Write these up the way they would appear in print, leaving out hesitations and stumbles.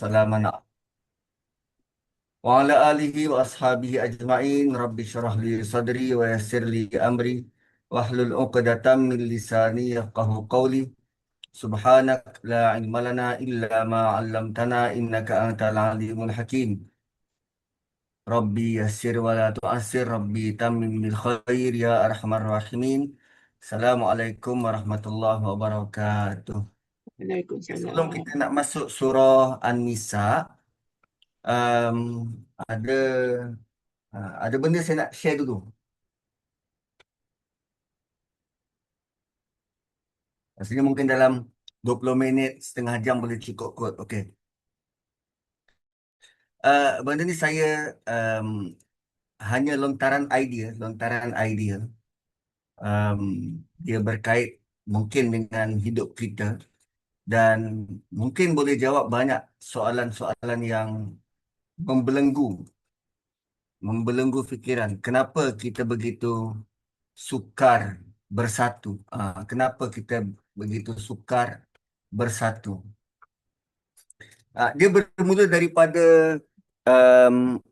salaman wa ala alihi wa ashabihi ajma'in rabbi syrah li sadri wa yassir li amri wahlul 'uqdatam min lisani yafqahu qawli subhanak la ilma lana illa ma 'allamtana innaka antal alimul hakim rabbi yassir wa la tu'assir rabbi tammim bil khair ya arhamar rahimin. Assalamualaikum warahmatullahi wabarakatuh. Sebelum kita Waalaikumsalam. nak masuk surah An-Nisa, um, ada ada benda saya nak share dulu. Rasanya mungkin dalam 20 minit, setengah jam boleh cukup kot. Okey. Benda ni saya hanya lontaran idea. Um, Dia berkait mungkin dengan hidup kita dan mungkin boleh jawab banyak soalan-soalan yang membelenggu, membelenggu fikiran. Kenapa kita begitu sukar bersatu? Kenapa kita begitu sukar bersatu? Dia bermula daripada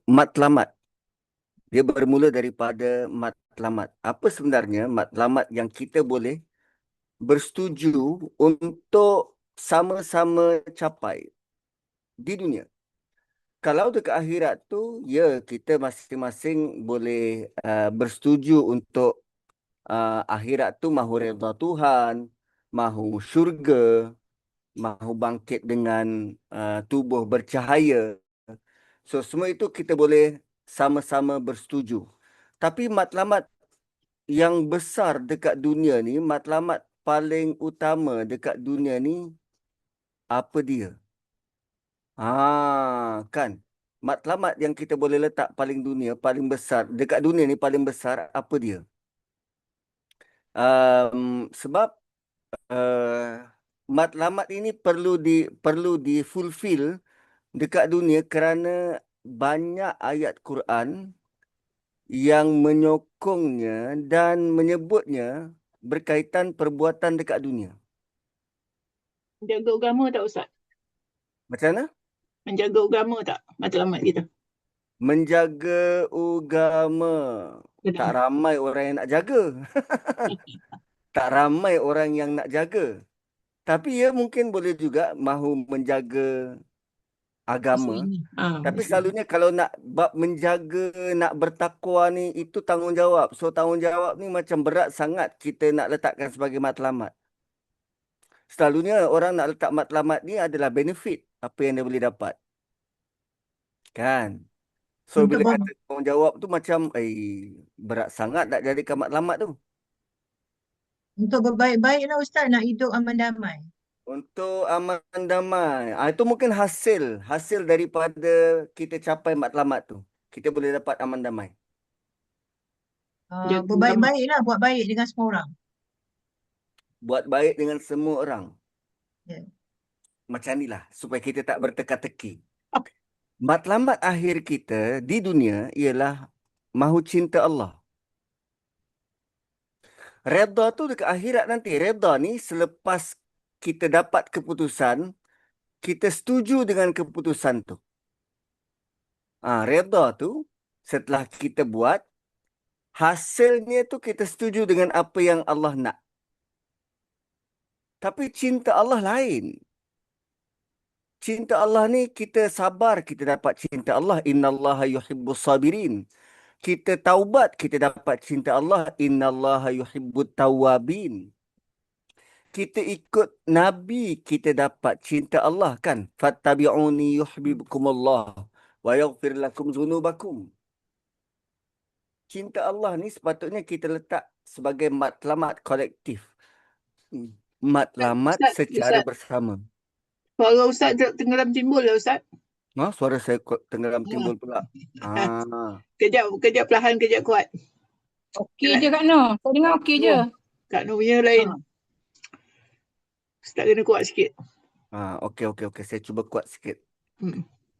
matlamat. Dia bermula daripada matlamat. Apa sebenarnya matlamat yang kita boleh bersetuju untuk sama-sama capai di dunia? Kalau dekat akhirat tu, ya kita masing-masing boleh bersetuju untuk akhirat tu mahu redha Tuhan, mahu syurga, mahu bangkit dengan tubuh bercahaya. So semua itu kita boleh sama-sama bersetuju. Tapi matlamat yang besar dekat dunia ni, matlamat paling utama dekat dunia ni, apa dia? Kan? Matlamat yang kita boleh letak paling besar, dekat dunia ni paling besar, apa dia? Sebab matlamat ini perlu di fulfill dekat dunia kerana banyak ayat Quran yang menyokongnya dan menyebutnya berkaitan perbuatan dekat dunia. Menjaga agama tak Ustaz? Macam mana? Menjaga agama tak matlamat kita? Menjaga agama. Tak Betul. ramai orang yang nak jaga. Tak ramai orang yang nak jaga. Tapi ia mungkin boleh juga mahu menjaga agama. Islam ni. Tapi Islam. selalunya kalau nak bab menjaga, nak bertakwa ni, itu tanggungjawab. So tanggungjawab ni macam berat sangat kita nak letakkan sebagai matlamat. Selalunya orang nak letak matlamat ni adalah benefit apa yang dia boleh dapat. Kan? So Untuk bila ber, kata tanggungjawab tu macam berat sangat nak jadikan matlamat tu. untuk berbaik-baiklah Ustaz, nak hidup aman damai. Untuk aman damai. Itu mungkin hasil daripada kita capai matlamat tu. Kita boleh dapat aman damai. Jaga agama. Berbaik-baiklah, buat baik dengan semua orang. Buat baik dengan semua orang. Ya. Macam inilah supaya kita tak berteka-teki. Matlamat akhir kita di dunia ialah mahu cinta Allah. Redha tu dekat akhirat nanti. Redha ni selepas kita dapat keputusan, kita setuju dengan keputusan tu. Redha tu setelah kita buat, hasilnya tu kita setuju dengan apa yang Allah nak. Tapi cinta Allah lain. Cinta Allah ni kita sabar, kita dapat cinta Allah. Innallaha yuhibbus sabirin. Kita taubat, kita dapat cinta Allah. Innallaha yuhibbut tawwabin. Kita ikut Nabi, kita dapat cinta Allah kan. Fattabi'uni yuhibbukumullah wa yaghfir lakum zunubakum. Cinta Allah ni sepatutnya kita letak sebagai matlamat kolektif. Matlamat secara Ustaz, bersama. suara Ustaz tenggelam timbul lah Ustaz. Suara saya tenggelam timbul pula. Kejap perlahan, kejap kuat. Okey je Kak Noh. Saya dengar okey je. Kak Noh punya lain. Ustaz kena kuat sikit. Okey. Saya cuba kuat sikit.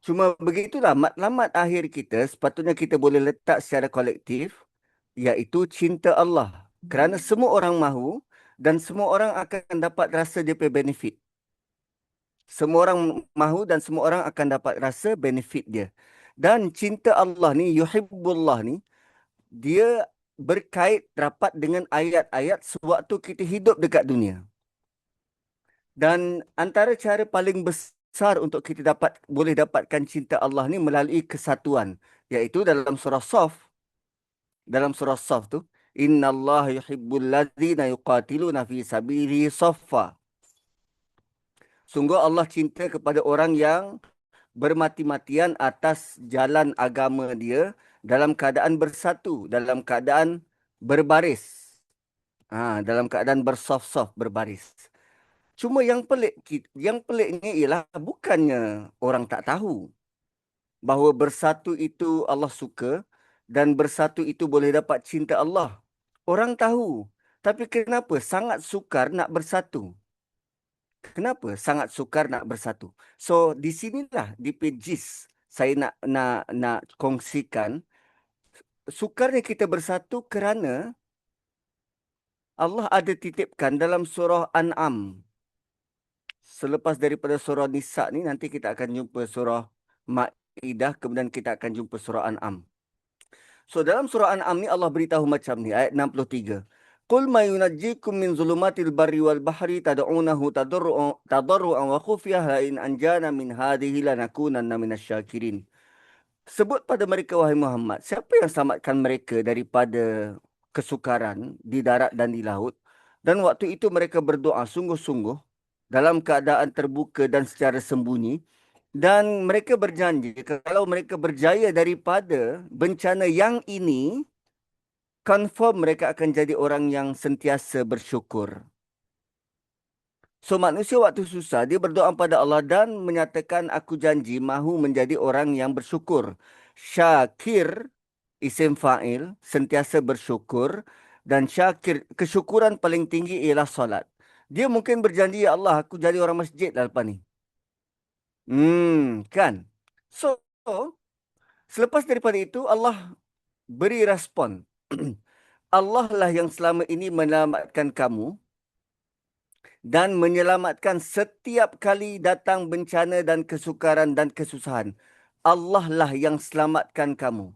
Cuma begitulah matlamat akhir kita sepatutnya kita boleh letak secara kolektif, iaitu cinta Allah. Kerana semua orang mahu dan semua orang akan dapat rasa dia punya benefit. Semua orang mahu dan semua orang akan dapat rasa benefit dia. Dan cinta Allah ni, yuhibbullah ni, dia berkait rapat dengan ayat-ayat sewaktu kita hidup dekat dunia. Dan antara cara paling besar untuk kita boleh dapatkan cinta Allah ni melalui kesatuan, iaitu dalam surah Saf. Dalam surah Saf tu, innallaha yuhibbul ladzina yuqatiluna fi sabilihi saffa. Sungguh Allah cinta kepada orang yang bermati-matian atas jalan agama dia dalam keadaan bersatu, dalam keadaan berbaris. Dalam keadaan bersaf-saf, berbaris. Cuma yang peliknya ialah bukannya orang tak tahu bahawa bersatu itu Allah suka dan bersatu itu boleh dapat cinta Allah. Orang tahu, tapi kenapa sangat sukar nak bersatu? Kenapa sangat sukar nak bersatu? So di sinilah di pages saya nak kongsikan sukarnya kita bersatu kerana Allah ada titipkan dalam surah An'am. Selepas daripada surah Nisa ni nanti kita akan jumpa surah Ma'idah, kemudian kita akan jumpa surah An'am. So dalam surah An'am ni Allah beritahu macam ni, ayat 63. Qul ma yunajjikum min zulumatil barri wal bahri tad'unahu tadarruan wa khufyah la in anjana min hadhihi lanakunanna minasyakirin. Sebut pada mereka wahai Muhammad, siapa yang selamatkan mereka daripada kesukaran di darat dan di laut? Dan waktu itu mereka berdoa sungguh-sungguh dalam keadaan terbuka dan secara sembunyi. Dan mereka berjanji kalau mereka berjaya daripada bencana yang ini, confirm mereka akan jadi orang yang sentiasa bersyukur. So manusia waktu susah, dia berdoa pada Allah dan menyatakan aku janji mahu menjadi orang yang bersyukur. Syakir, isim fa'il, sentiasa bersyukur. Dan syakir, kesyukuran paling tinggi ialah solat. Dia mungkin berjanji, ya Allah aku jadi orang masjid lah lepas ni. Kan? So, selepas daripada itu Allah beri respon. Allah lah yang selama ini menyelamatkan kamu dan menyelamatkan setiap kali datang bencana dan kesukaran dan kesusahan. Allah lah yang selamatkan kamu.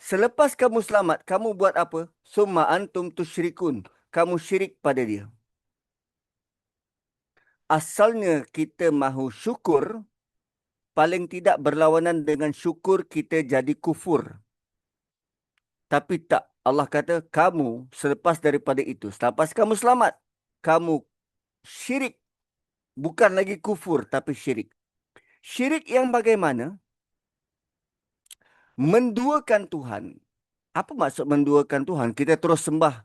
Selepas kamu selamat, kamu buat apa? Summa antum tusyrikun. Kamu syirik pada dia. Asalnya kita mahu syukur, paling tidak berlawanan dengan syukur kita jadi kufur. Tapi tak. Allah kata, kamu selepas daripada itu, selepas kamu selamat, kamu syirik. Bukan lagi kufur, tapi syirik. Syirik yang bagaimana? Menduakan Tuhan. Apa maksud menduakan Tuhan? Kita terus sembah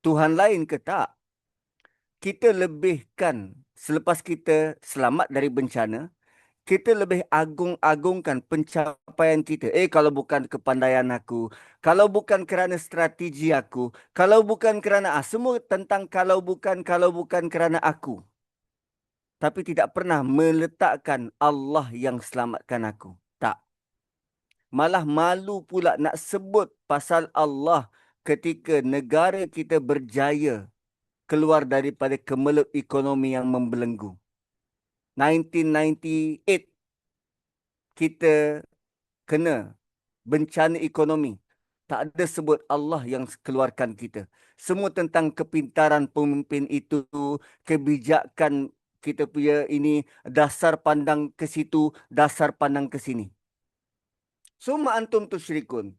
Tuhan lain ke tak? Kita lebihkan, selepas kita selamat dari bencana, kita lebih agung-agungkan pencapaian kita. Kalau bukan kepandaian aku, kalau bukan kerana strategi aku, kalau bukan kerana semua tentang kalau bukan kerana aku. Tapi tidak pernah meletakkan Allah yang selamatkan aku. Tak. Malah malu pula nak sebut pasal Allah ketika negara kita berjaya keluar daripada kemelut ekonomi yang membelenggu. 1998 kita kena bencana ekonomi. Tak ada sebut Allah yang keluarkan kita. Semua tentang kepintaran pemimpin itu, kebijakan kita punya ini, dasar pandang ke situ, dasar pandang ke sini. Summa antum tusyrikun.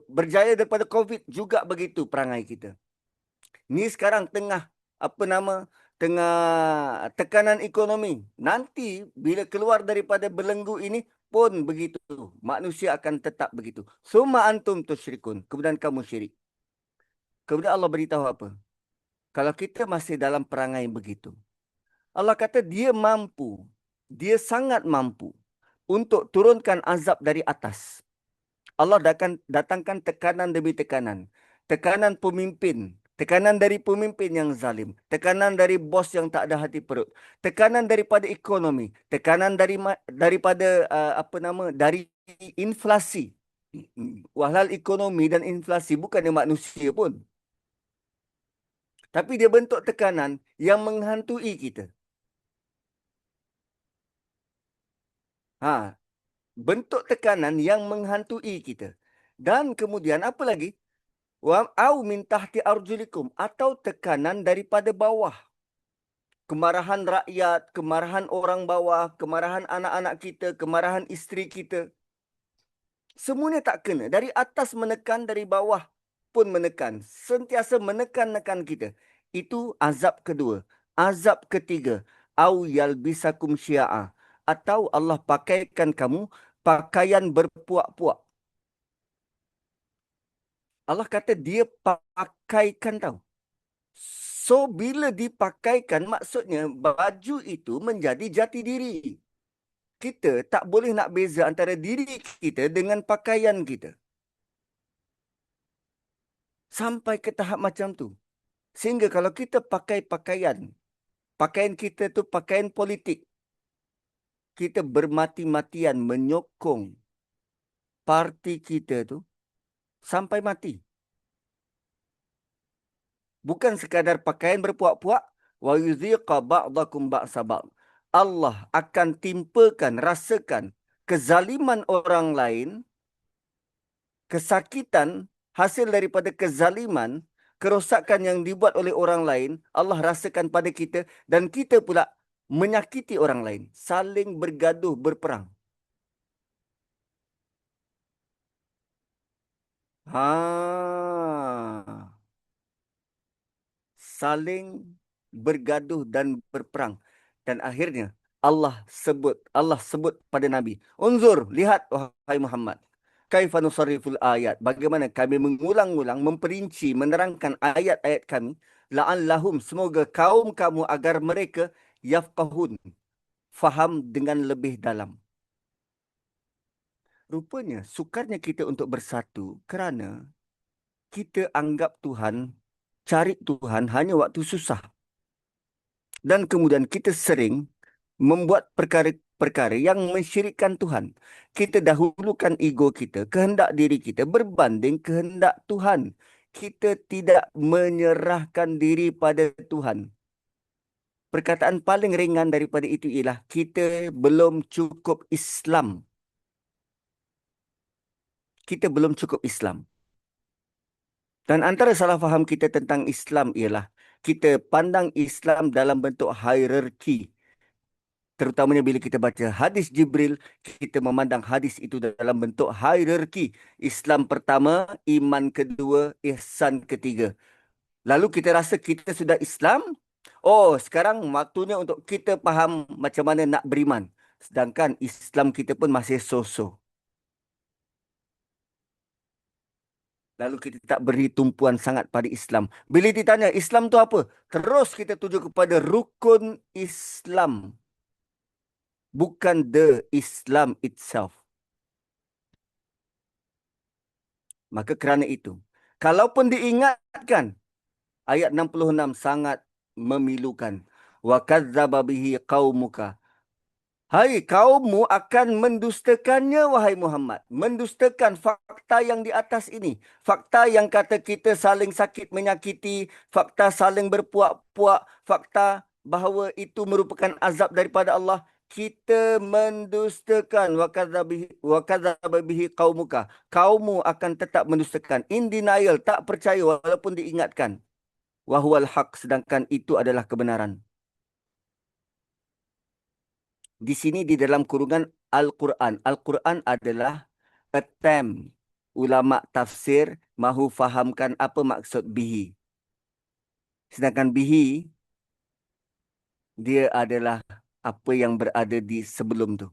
Berjaya daripada COVID juga begitu perangai kita. Ni sekarang tengah tekanan ekonomi. Nanti bila keluar daripada belenggu ini pun begitu. Manusia akan tetap begitu. Summa antum tusyrikun. Kemudian kamu syirik. Kemudian Allah beritahu apa? Kalau kita masih dalam perangai begitu, Allah kata dia mampu. Dia sangat mampu untuk turunkan azab dari atas. Allah akan datangkan tekanan demi tekanan. Tekanan pemimpin. Tekanan dari pemimpin yang zalim. Tekanan dari bos yang tak ada hati perut. Tekanan daripada ekonomi. Tekanan daripada dari inflasi. Walhal ekonomi dan inflasi bukannya manusia pun. Tapi dia bentuk tekanan yang menghantui kita. Ha, bentuk tekanan yang menghantui kita. Dan kemudian apa lagi? Wa au min tahti arjulikum, atau tekanan daripada bawah. Kemarahan rakyat, kemarahan orang bawah, kemarahan anak-anak kita, kemarahan isteri kita. Semuanya tak kena. Dari atas menekan, dari bawah pun menekan. Sentiasa menekan-nekan kita. Itu azab kedua. Azab ketiga. Au yalbisakum syi'a. Atau Allah pakaikan kamu pakaian berpuak-puak. Allah kata dia pakaikan tahu. So, bila dipakaikan, maksudnya baju itu menjadi jati diri. Kita tak boleh nak beza antara diri kita dengan pakaian kita. Sampai ke tahap macam tu. Sehingga kalau kita pakai pakaian, pakaian kita tu pakaian politik. Kita bermati-matian menyokong parti kita tu sampai mati. Bukan sekadar pakaian berpuak-puak. Wa yuziqa ba'dakum ba'sa ba'd. Allah akan timpakan, rasakan kezaliman orang lain, kesakitan hasil daripada kezaliman, kerosakan yang dibuat oleh orang lain, Allah rasakan pada kita dan kita pula menyakiti orang lain. Saling bergaduh, berperang. Saling bergaduh dan berperang. Dan akhirnya Allah sebut pada Nabi. Unzur, lihat wahai Muhammad. Kaifa nusarriful ayat. Bagaimana kami mengulang-ulang, memperinci, menerangkan ayat-ayat kami. La'allahum, semoga kaum kamu agar mereka yafqahun, faham dengan lebih dalam. Rupanya sukarnya kita untuk bersatu kerana kita anggap Tuhan, cari Tuhan hanya waktu susah. Dan kemudian kita sering membuat perkara-perkara yang mensyirikkan Tuhan. Kita dahulukan ego kita, kehendak diri kita berbanding kehendak Tuhan. Kita tidak menyerahkan diri pada Tuhan. Perkataan paling ringan daripada itu ialah kita belum cukup Islam. Kita belum cukup Islam. Dan antara salah faham kita tentang Islam ialah kita pandang Islam dalam bentuk hierarki. Terutamanya bila kita baca hadis Jibril, kita memandang hadis itu dalam bentuk hierarki. Islam pertama, iman kedua, ihsan ketiga. Lalu kita rasa kita sudah Islam. Oh, sekarang waktunya untuk kita faham macam mana nak beriman. Sedangkan Islam kita pun masih so-so. Lalu kita tak beri tumpuan sangat pada Islam. Bila ditanya Islam tu apa? Terus kita tuju kepada rukun Islam. Bukan the Islam itself. Maka kerana itu, kalaupun diingatkan, ayat 66 sangat memilukan. Wa kadzdzaba bihi qaumuka. Hai, kaummu akan mendustakannya, wahai Muhammad. Mendustakan fakta yang di atas ini. Fakta yang kata kita saling sakit menyakiti. Fakta saling berpuak-puak. Fakta bahawa itu merupakan azab daripada Allah. Kita mendustakan. Wa kadzdzaba bihi qaumuka. Kaummu akan tetap mendustakan. In denial, tak percaya walaupun diingatkan. Wa huwal haq, sedangkan itu adalah kebenaran. Di sini di dalam kurungan Al-Quran. Al-Quran adalah attempt ulama tafsir mahu fahamkan apa maksud bihi. Sedangkan bihi, dia adalah apa yang berada di sebelum tu.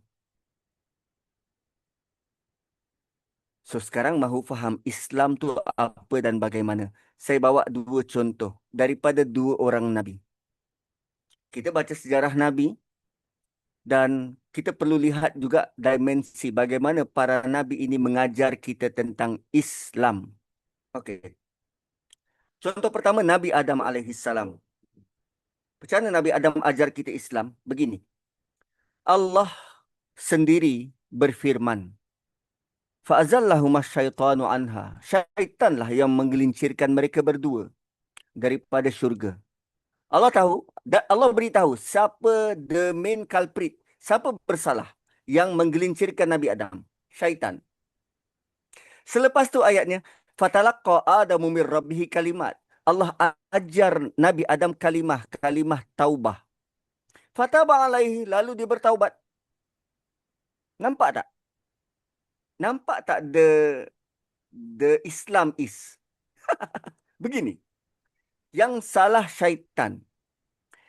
So sekarang mahu faham Islam tu apa dan bagaimana. Saya bawa dua contoh daripada dua orang Nabi. Kita baca sejarah Nabi. Dan kita perlu lihat juga dimensi bagaimana para Nabi ini mengajar kita tentang Islam. Okey. Contoh pertama, Nabi Adam alaihissalam. Macam mana Nabi Adam ajar kita Islam? Begini. Allah sendiri berfirman. Fa'azallahuma syaitanu anha. Syaitanlah yang menggelincirkan mereka berdua daripada syurga. Allah tahu, Allah beritahu siapa the main culprit, siapa bersalah. yang menggelincirkan Nabi Adam? Syaitan. Selepas tu ayatnya, fatalaqa Adamu min rabbih kalimat. Allah ajar Nabi Adam kalimah taubah. Fataba alaihi, lalu dia bertaubat. Nampak tak? Nampak tak the Islam is? Begini. Yang salah syaitan.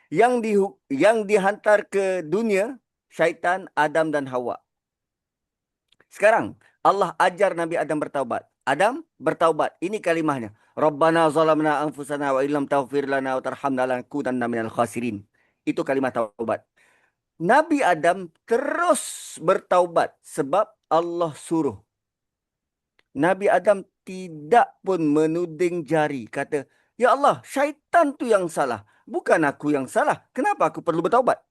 Yang dihantar ke dunia, syaitan, Adam dan Hawa. Sekarang, Allah ajar Nabi Adam bertaubat. Adam bertaubat. Ini kalimahnya. Rabbana zalamna anfusana wa illam taghfir lana wa tarhamna lanakunanna minal khasirin. Itu kalimah taubat. Nabi Adam terus bertaubat sebab Allah suruh. Nabi Adam tidak pun menuding jari. Kata, ya Allah, syaitan tu yang salah. Bukan aku yang salah. Kenapa aku perlu bertaubat?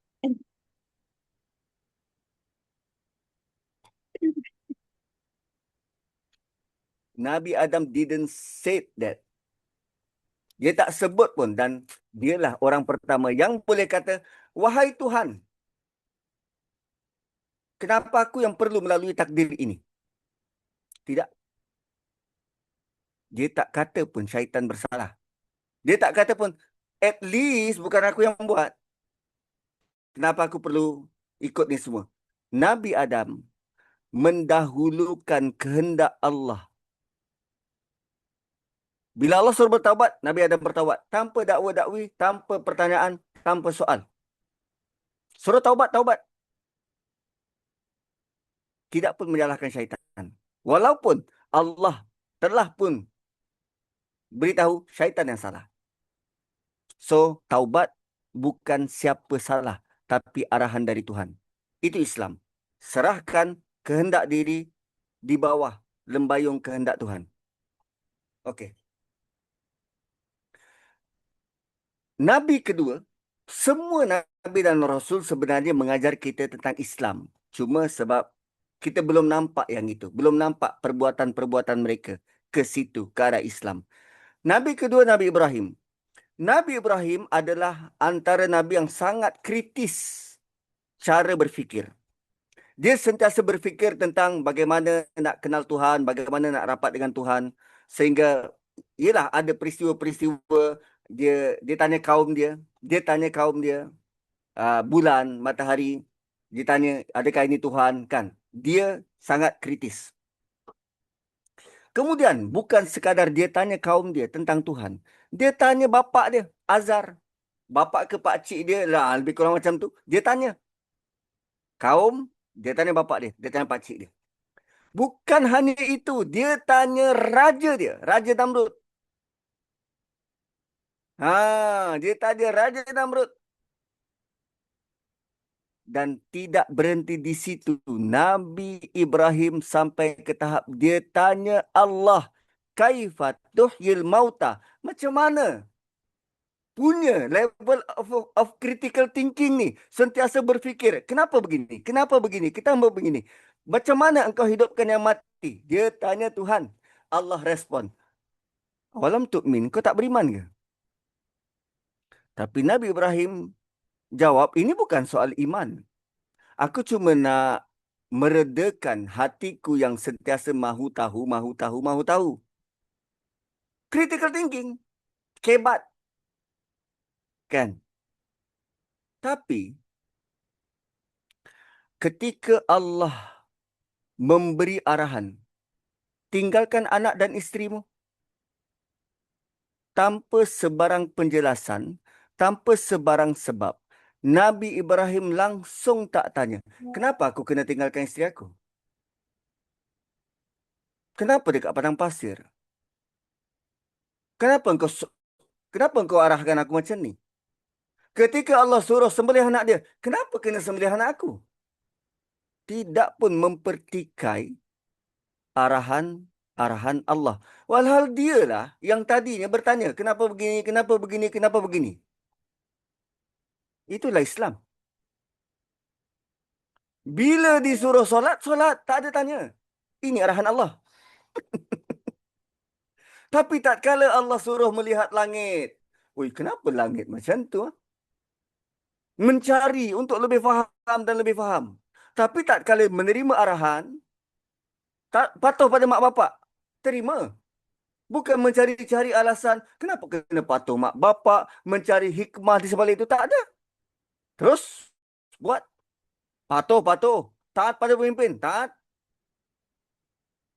Nabi Adam didn't say that. Dia tak sebut pun. Dan dialah orang pertama yang boleh kata, wahai Tuhan, kenapa aku yang perlu melalui takdir ini? Tidak. Dia tak kata pun syaitan bersalah. Dia tak kata pun, at least bukan aku yang buat. Kenapa aku perlu ikut ni semua? Nabi Adam mendahulukan kehendak Allah. Bila Allah suruh bertaubat, Nabi Adam bertaubat. Tanpa dakwa-dakwi, tanpa pertanyaan, tanpa soal. Suruh taubat, taubat. Tidak pun menyalahkan syaitan. Walaupun Allah telah pun beritahu syaitan yang salah. So, taubat bukan siapa salah, tapi arahan dari Tuhan. Itu Islam. Serahkan kehendak diri di bawah lembayung kehendak Tuhan. Okey. Nabi kedua, semua Nabi dan Rasul sebenarnya mengajar kita tentang Islam. Cuma sebab kita belum nampak yang itu. Belum nampak perbuatan-perbuatan mereka ke situ, ke arah Islam. Nabi kedua, Nabi Ibrahim. Nabi Ibrahim adalah antara Nabi yang sangat kritis cara berfikir. Dia sentiasa berfikir tentang bagaimana nak kenal Tuhan, bagaimana nak rapat dengan Tuhan. Sehingga, ialah ada peristiwa-peristiwa, dia tanya kaum dia, bulan, matahari, dia tanya adakah ini Tuhan, kan? Dia sangat kritis. Kemudian bukan sekadar dia tanya kaum dia tentang Tuhan, dia tanya bapa dia, Azar, bapa ke pakcik dia lah, lebih kurang macam tu. Dia tanya kaum, dia tanya bapa dia tanya pakcik dia. Bukan hanya itu, dia tanya raja dia, Raja Namrud. Dia tanya Raja Namrud. Dan tidak berhenti di situ. Nabi Ibrahim sampai ke tahap dia tanya Allah, kaifa tuhyil mauta? Macam mana? Punya level of critical thinking ni. Sentiasa berfikir, kenapa begini? Kenapa begini? Kenapa begini? Macam mana engkau hidupkan yang mati? Dia tanya Tuhan. Allah respon, awalam tu'min, kau tak beriman ke? Tapi Nabi Ibrahim jawab, ini bukan soal iman. Aku cuma nak meredakan hatiku yang sentiasa mahu tahu. Critical thinking. Kebat. Kan? Tapi, ketika Allah memberi arahan, tinggalkan anak dan isterimu. Tanpa sebarang penjelasan, tanpa sebarang sebab, Nabi Ibrahim langsung tak tanya, kenapa aku kena tinggalkan isteri aku? Kenapa dekat padang pasir? Kenapa engkau arahkan aku macam ni? Ketika Allah suruh sembelih anak dia, kenapa kena sembelih anak aku? Tidak pun mempertikai arahan Allah. Walhal dialah yang tadinya bertanya, kenapa begini, kenapa begini, kenapa begini. Itulah Islam. Bila disuruh solat, tak ada tanya. Ini arahan Allah. Tapi tak kala Allah suruh melihat langit. Oi, kenapa langit macam tu? Mencari untuk lebih faham dan lebih faham. Tapi tak kala menerima arahan, tak patuh pada mak bapak. Terima. Bukan mencari-cari alasan, kenapa kena patuh mak bapak, mencari hikmah di sebalik itu. Tak ada. Terus, buat. Patuh. Taat pada pemimpin. Taat.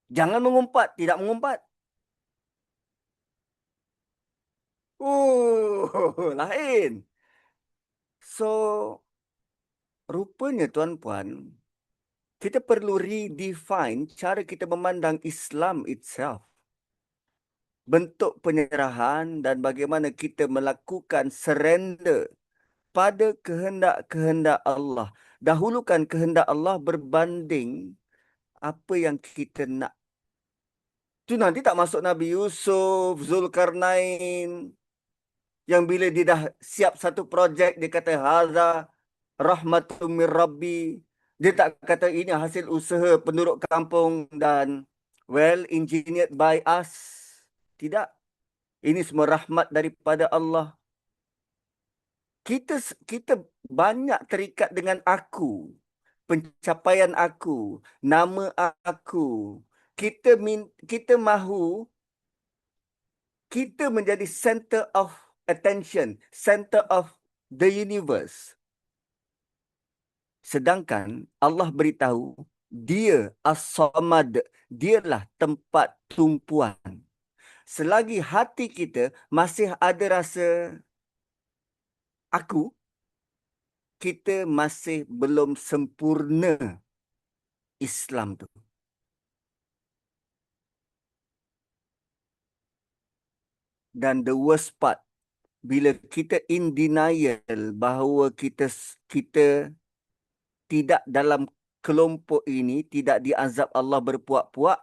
Jangan mengumpat. Tidak mengumpat. Lain. So, rupanya tuan-puan, kita perlu redefine cara kita memandang Islam itself. Bentuk penyerahan dan bagaimana kita melakukan surrender pada kehendak-kehendak Allah. Dahulukan kehendak Allah berbanding apa yang kita nak. Itu nanti tak masuk Nabi Yusuf, Zulkarnain, yang bila dia dah siap satu projek, dia kata, Haza rahmatum min Rabbi. Dia tak kata ini hasil usaha penduduk kampung dan engineered by us. Tidak. Ini semua rahmat daripada Allah. Kita banyak terikat dengan aku, pencapaian aku, nama aku. Kita mahu kita menjadi center of attention, center of the universe. Sedangkan Allah beritahu, dia As-Samad, dialah tempat tumpuan. Selagi hati kita masih ada rasa aku, kita masih belum sempurna Islam tu. Dan the worst part, bila kita in denial bahawa kita tidak dalam kelompok ini, tidak diazab Allah berpuak-puak,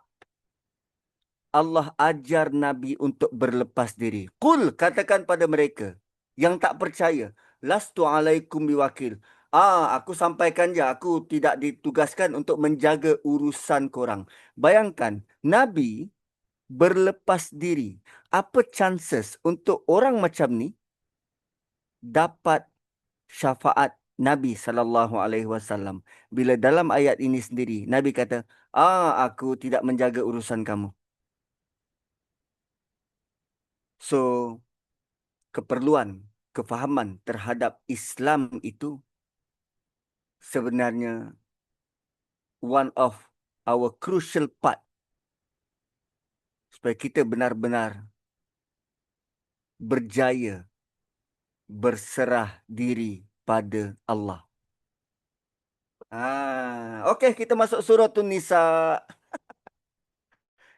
Allah ajar Nabi untuk berlepas diri. Qul, katakan pada mereka yang tak percaya, lastu alaikum biwakil. Aku sampaikan je, aku tidak ditugaskan untuk menjaga urusan korang. Bayangkan, Nabi berlepas diri. Apa chances untuk orang macam ni dapat syafaat Nabi SAW? Bila dalam ayat ini sendiri, Nabi kata, aku tidak menjaga urusan kamu. So, keperluan, kefahaman terhadap Islam itu sebenarnya one of our crucial part supaya kita benar-benar berjaya berserah diri pada Allah. Okey, kita masuk surah Nisa.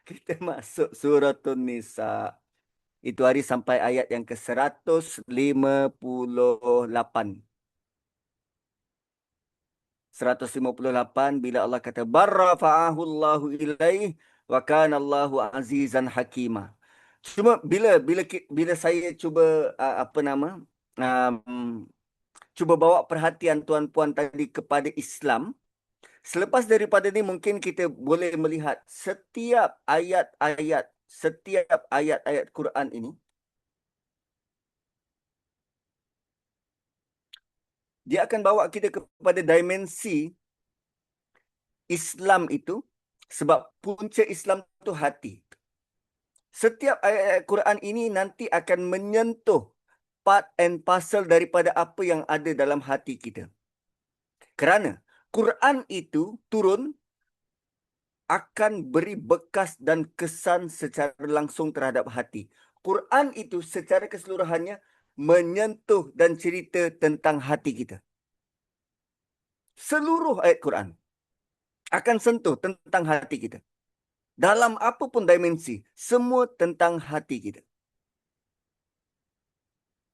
Kita masuk surah Nisa. Itu hari sampai ayat yang ke-158. 158 bila Allah kata barrafa'ahu Allahu ilaih wa kana Allahu azizan hakima. Cuma bila saya cuba cuba bawa perhatian tuan-puan tadi kepada Islam, selepas daripada ni mungkin kita boleh melihat setiap ayat-ayat Quran ini dia akan bawa kita kepada dimensi Islam itu, sebab punca Islam itu hati. Setiap ayat-ayat Quran ini nanti akan menyentuh part and parcel daripada apa yang ada dalam hati kita. Kerana Quran itu turun akan beri bekas dan kesan secara langsung terhadap hati. Quran itu secara keseluruhannya menyentuh dan cerita tentang hati kita. Seluruh ayat Quran akan sentuh tentang hati kita. Dalam apapun dimensi, semua tentang hati kita.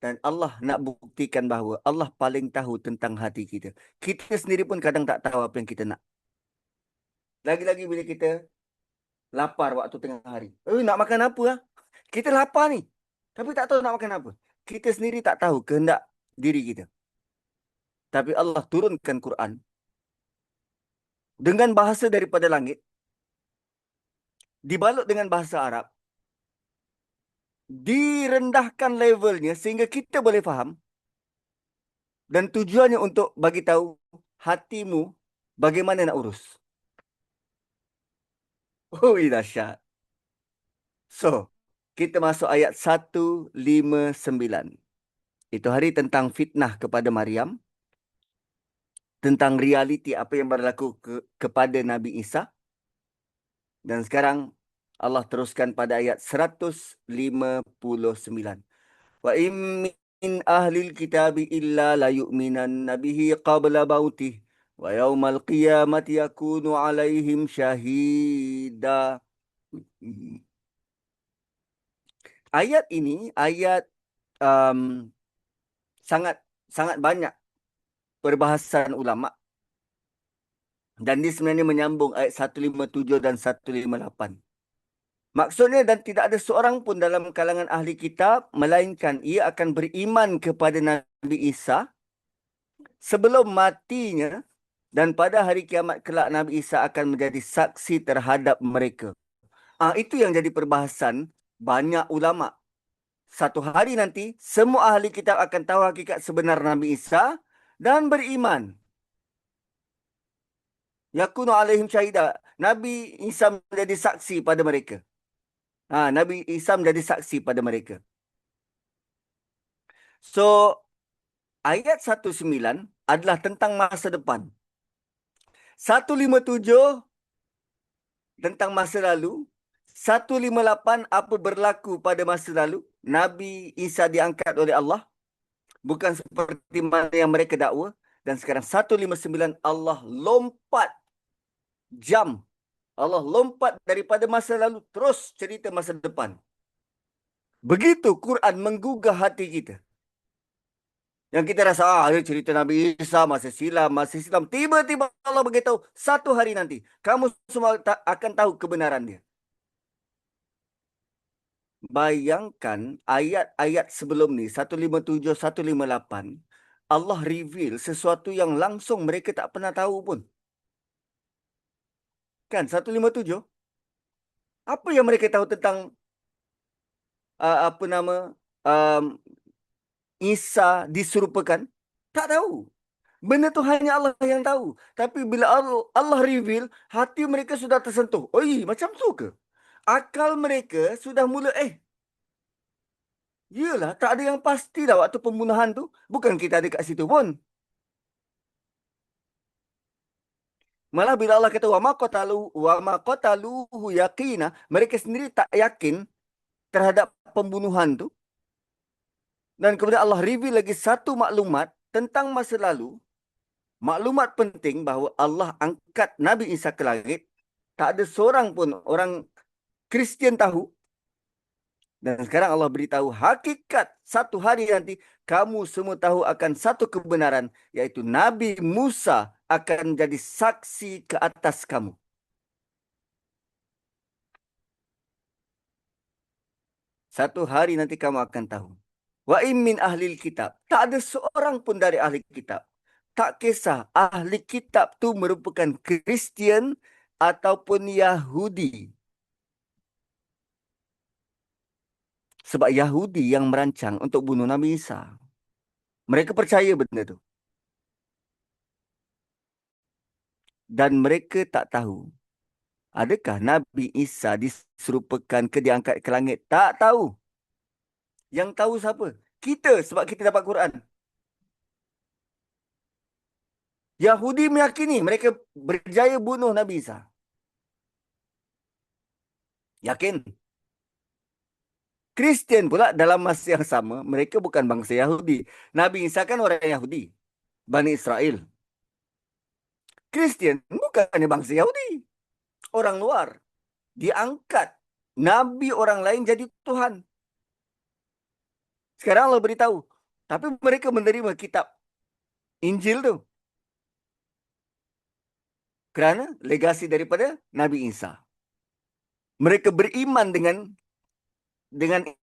Dan Allah nak buktikan bahawa Allah paling tahu tentang hati kita. Kita sendiri pun kadang tak tahu apa yang kita nak. Lagi-lagi bila kita lapar waktu tengah hari. Nak makan apa? Kita lapar ni. Tapi tak tahu nak makan apa. Kita sendiri tak tahu kehendak diri kita. Tapi Allah turunkan Quran dengan bahasa daripada langit, dibalut dengan bahasa Arab, direndahkan levelnya sehingga kita boleh faham, dan tujuannya untuk bagi tahu hatimu Bagaimana nak urus? Oh, dahsyat. So, kita masuk ayat 159. Itu hari tentang fitnah kepada Maryam. Tentang realiti apa yang berlaku kepada Nabi Isa. Dan sekarang Allah teruskan pada ayat 159. Wa in min ahlil kitabi illa la yu'minan nabihi qabla mautih. Wa yawmal qiyamati yakunu alaihim syahida. Ayat ini ayat sangat sangat banyak perbahasan ulama. Dan dia sebenarnya menyambung ayat 157 dan 158. Maksudnya, dan tidak ada seorang pun dalam kalangan ahli kitab, melainkan ia akan beriman kepada Nabi Isa sebelum matinya, dan pada hari kiamat kelak Nabi Isa akan menjadi saksi terhadap mereka. Itu yang jadi perbahasan banyak ulama. Satu hari nanti, semua ahli kitab akan tahu hakikat sebenar Nabi Isa dan beriman. Yakunu alaihim syahida. Nabi Isa menjadi saksi pada mereka. Nabi Isa menjadi saksi pada mereka. So, ayat 19 adalah tentang masa depan. 157 tentang masa lalu. 158 apa berlaku pada masa lalu. Nabi Isa diangkat oleh Allah. Bukan seperti mana yang mereka dakwa. Dan sekarang 159 Allah lompat jam. Allah lompat daripada masa lalu terus cerita masa depan. Begitu Quran menggugah hati kita. Yang kita rasa, dia cerita Nabi Isa masa silam. Tiba-tiba Allah beritahu, satu hari nanti, kamu semua akan tahu kebenaran dia. Bayangkan ayat-ayat sebelum ni, 157, 158, Allah reveal sesuatu yang langsung mereka tak pernah tahu pun. Kan, 157? Apa yang mereka tahu tentang Isa diserupakan? Tak tahu. Benda tu hanya Allah yang tahu. Tapi bila Allah reveal, hati mereka sudah tersentuh. Macam tu ke? Akal mereka sudah mula, yelah, tak ada yang pasti dah waktu pembunuhan tu. Bukan kita ada kat situ pun. Malah bila Allah kata, wa ma qataluhu yaqina, mereka sendiri tak yakin terhadap pembunuhan tu. Dan kemudian Allah reveal lagi satu maklumat tentang masa lalu. Maklumat penting bahawa Allah angkat Nabi Isa ke langit. Tak ada seorang pun orang Kristian tahu. Dan sekarang Allah beritahu hakikat satu hari nanti kamu semua tahu akan satu kebenaran, iaitu Nabi Musa akan menjadi saksi ke atas kamu. Satu hari nanti kamu akan tahu. Wa in min ahlil kitab. Tak ada seorang pun dari ahli kitab. Tak kisah ahli kitab tu merupakan Kristian ataupun Yahudi. Sebab Yahudi yang merancang untuk bunuh Nabi Isa. Mereka percaya benda tu. Dan mereka tak tahu. Adakah Nabi Isa diserupakan ke diangkat ke langit? Tak tahu. Yang tahu siapa? Kita, sebab kita dapat Quran. Yahudi meyakini mereka berjaya bunuh Nabi Isa. Yakin? Kristian pula dalam masa yang sama, mereka bukan bangsa Yahudi. Nabi Isa kan orang Yahudi. Bani Israel. Kristian bukannya bangsa Yahudi. Orang luar. Diangkat. Nabi orang lain jadi Tuhan. Sekarang Allah beritahu. Tapi mereka menerima kitab Injil tu. Kerana legasi daripada Nabi Isa. Mereka beriman dengan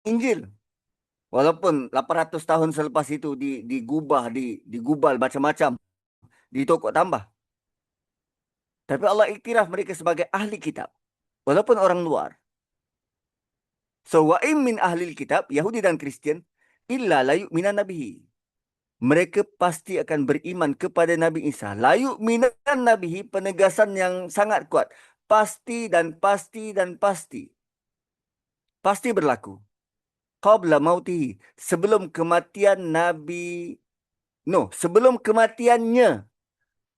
Injil. Walaupun 800 tahun selepas itu digubah, digubal macam-macam. Ditokok tambah. Tapi Allah iktiraf mereka sebagai ahli kitab. Walaupun orang luar. So, wa in min ahlil kitab, Yahudi dan Kristian, illa la yu'minan nabihi. mereka pasti akan beriman kepada Nabi Isa. La yu'minan nabihi, penegasan yang sangat kuat. Pasti dan pasti dan pasti. Pasti berlaku. Qabla mautihi, sebelum kematian Nabi, sebelum kematiannya.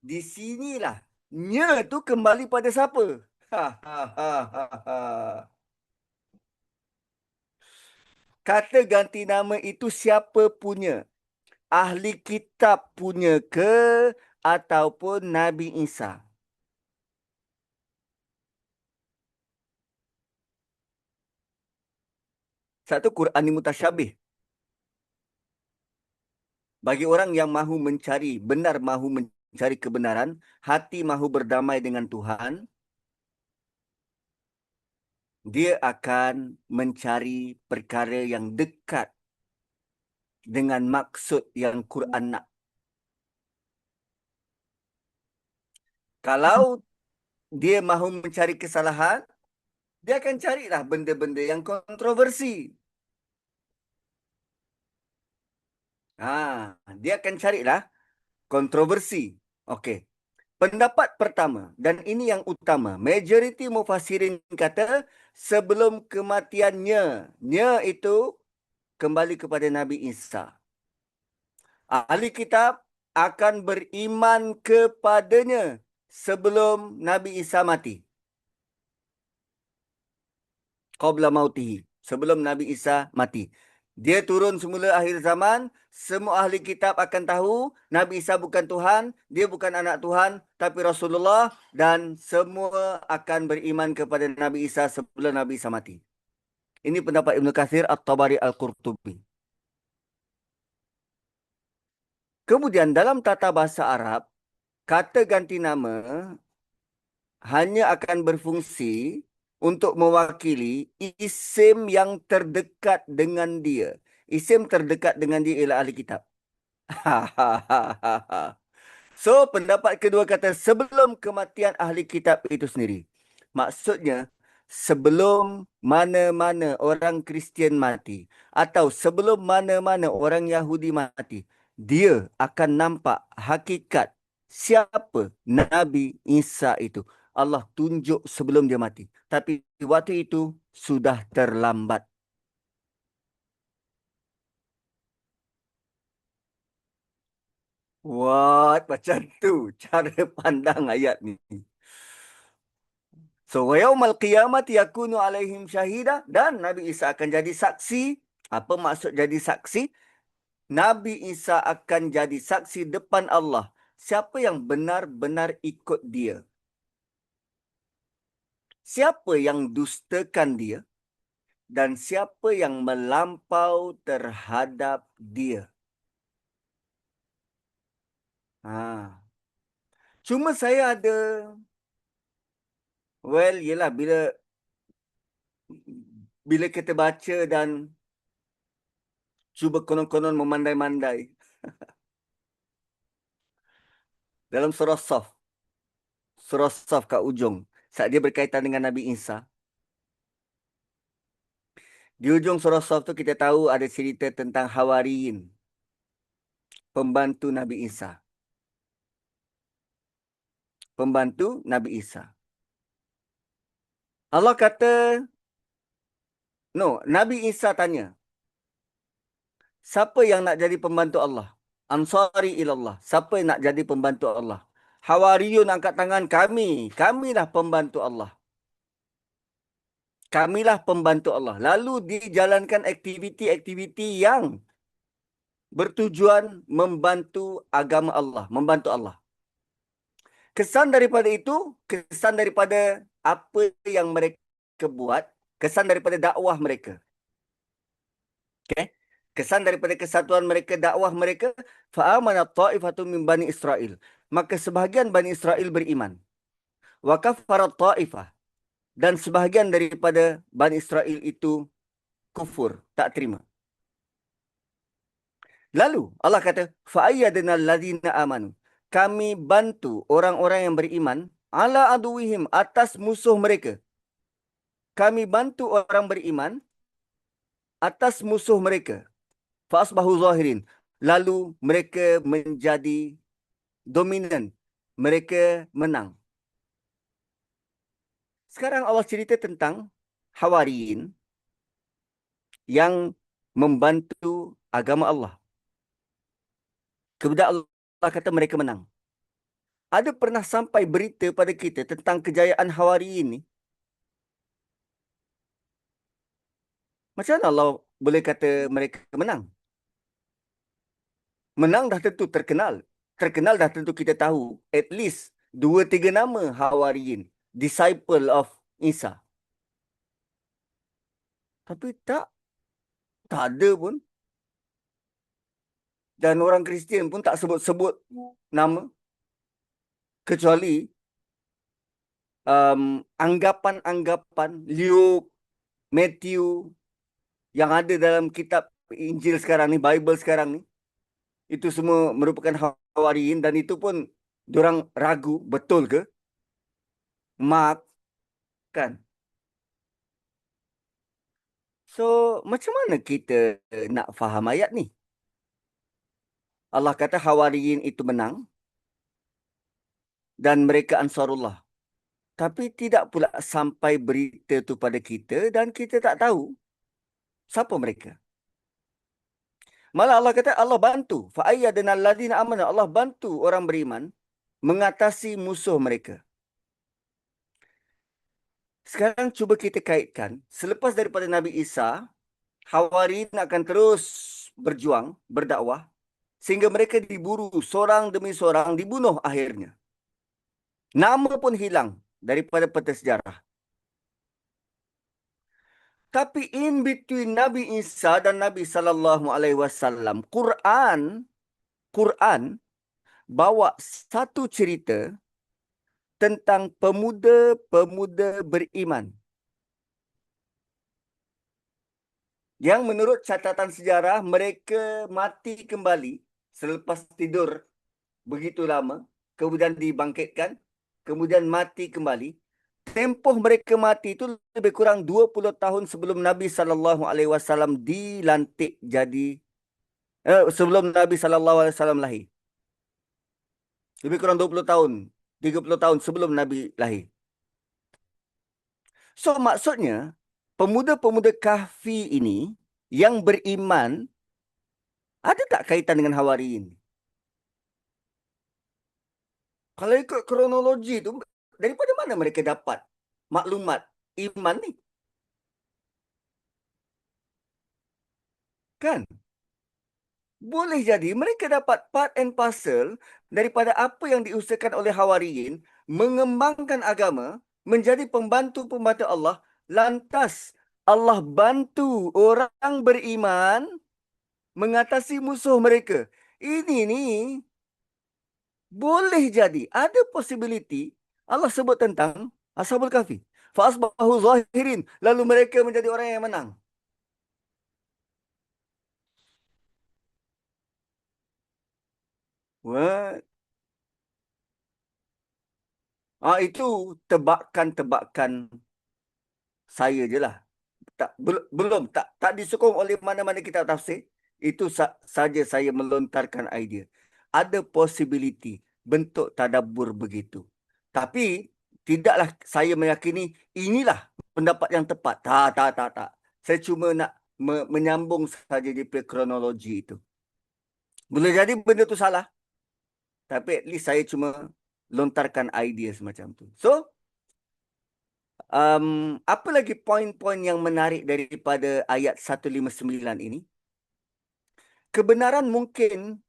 Di sinilah nya tu kembali pada siapa? Ha, ha, ha, ha, ha. Kata ganti nama itu siapa punya? Ahli kitab punya ke ataupun Nabi Isa? Satu, Quran ni mutasyabih. Bagi orang yang mahu mencari, benar mahu mencari kebenaran, hati mahu berdamai dengan Tuhan, dia akan mencari perkara yang dekat dengan maksud yang Quran nak. Kalau dia mahu mencari kesalahan, dia akan carilah benda-benda yang kontroversi. Dia akan carilah kontroversi. Okey. Pendapat pertama, dan ini yang utama. Majoriti mufassirin kata sebelum kematiannya. Nya itu kembali kepada Nabi Isa. Ahli kitab akan beriman kepadanya sebelum Nabi Isa mati. Qabla mautihi, sebelum Nabi Isa mati. Dia turun semula akhir zaman, semua ahli kitab akan tahu Nabi Isa bukan Tuhan, dia bukan anak Tuhan, tapi Rasulullah, dan semua akan beriman kepada Nabi Isa sebelum Nabi Isa mati. Ini pendapat Ibn Kathir, At-Tabari, Al-Qurtubi. Kemudian dalam tata bahasa Arab, kata ganti nama hanya akan berfungsi untuk mewakili isim yang terdekat dengan dia. Isim terdekat dengan dia ialah ahli kitab. So, pendapat kedua kata sebelum kematian ahli kitab itu sendiri. Maksudnya, sebelum mana-mana orang Kristian mati atau sebelum mana-mana orang Yahudi mati, dia akan nampak hakikat siapa Nabi Isa itu. Allah tunjuk sebelum dia mati. Tapi waktu itu sudah terlambat. What? Macam tu cara pandang ayat ni. So, wa yaumal qiyamati yakunu alaihim syahida, dan Nabi Isa akan jadi saksi. Apa maksud jadi saksi? Nabi Isa akan jadi saksi depan Allah. Siapa yang benar-benar ikut dia? Siapa yang dustakan dia? Dan siapa yang melampau terhadap dia? Cuma saya ada, yelah, bila kita baca dan cuba konon-konon memandai-mandai dalam surah Saf kat ujung, saat dia berkaitan dengan Nabi Isa. Di ujung surah Saf tu kita tahu ada cerita tentang Hawariyin, pembantu Nabi Isa. Pembantu Nabi Isa. Allah kata, Nabi Isa tanya, siapa yang nak jadi pembantu Allah? Ansari ilallah. Siapa yang nak jadi pembantu Allah? Hawariyun angkat tangan, kami. Kamilah pembantu Allah. Kamilah pembantu Allah. Lalu dijalankan aktiviti-aktiviti yang bertujuan membantu agama Allah, membantu Allah. Kesan daripada itu, kesan daripada apa yang mereka buat, kesan daripada dakwah mereka. Okay? Kesan daripada kesatuan mereka, dakwah mereka, fa'amana ta'ifatun min Bani Israel. Maka sebahagian Bani Israel beriman. Wa kafarat ta'ifah. Dan sebahagian daripada Bani Israel itu kufur, tak terima. Lalu Allah kata, fa'ayyadna alladhina amanu. Kami bantu orang-orang yang beriman ala aduwihim, atas musuh mereka. Kami bantu orang beriman atas musuh mereka. Fa'asbahu zahirin. lalu mereka menjadi dominan. Mereka menang. Sekarang Allah cerita tentang Hawariyin yang membantu agama Allah. Kemudian Allah kata mereka menang. Ada pernah sampai berita pada kita tentang kejayaan Hawariyin ni? Macam mana Allah boleh kata mereka menang? Menang dah tentu terkenal. Terkenal dah tentu kita tahu. At least 2-3 nama Hawariyin. Disciple of Isa. Tapi tak ada pun. Dan orang Kristian pun tak sebut-sebut nama. Kecuali anggapan-anggapan Luke, Matthew yang ada dalam kitab Injil sekarang ni, Bible sekarang ni. Itu semua merupakan Hawariyin dan itu pun diorang ragu betul ke? Mark kan. So, macam mana kita nak faham ayat ni? Allah kata Hawariyin itu menang dan mereka Ansarullah. Tapi tidak pula sampai berita tu pada kita dan kita tak tahu siapa mereka. Malah Allah kata Allah bantu. Fa'ayyadna alladhina amanu. Allah bantu orang beriman mengatasi musuh mereka. Sekarang cuba kita kaitkan. Selepas daripada Nabi Isa, Hawariyin akan terus berjuang, berdakwah. Sehingga mereka diburu seorang demi seorang, dibunuh akhirnya. Nama pun hilang daripada peta sejarah. Tapi in between Nabi Isa dan Nabi SAW, Quran bawa satu cerita tentang pemuda-pemuda beriman. Yang menurut catatan sejarah, mereka mati kembali selepas tidur begitu lama, kemudian dibangkitkan, kemudian mati kembali. Tempoh mereka mati itu lebih kurang 20 tahun sebelum Nabi SAW dilantik jadi, sebelum Nabi SAW lahir. Lebih kurang 20 tahun, 30 tahun sebelum Nabi lahir. So maksudnya, pemuda-pemuda kahfi ini yang beriman, ada tak kaitan dengan Hawariyin? Kalau ikut kronologi tu, daripada mana mereka dapat maklumat iman ni? Kan? Boleh jadi mereka dapat part and parcel daripada apa yang diusahakan oleh Hawariyin, mengembangkan agama, menjadi pembantu-pembantu Allah. Lantas Allah bantu orang beriman mengatasi musuh mereka. Ini ni boleh jadi, ada possibility Allah sebut tentang Ashabul Kahfi. Fa'asbahu zahirin. Lalu mereka menjadi orang yang menang. What? Itu tebakan-tebakan saya je lah. Belum, tak disokong oleh mana-mana kitab tafsir. Itu saja saya melontarkan idea. Ada possibility bentuk tadabbur begitu. Tapi tidaklah saya meyakini inilah pendapat yang tepat. Tak. Saya cuma nak menyambung saja di kronologi itu. Boleh jadi benda tu salah. Tapi at least saya cuma lontarkan idea semacam tu. So, apa lagi poin-poin yang menarik daripada ayat 159 ini? Kebenaran mungkin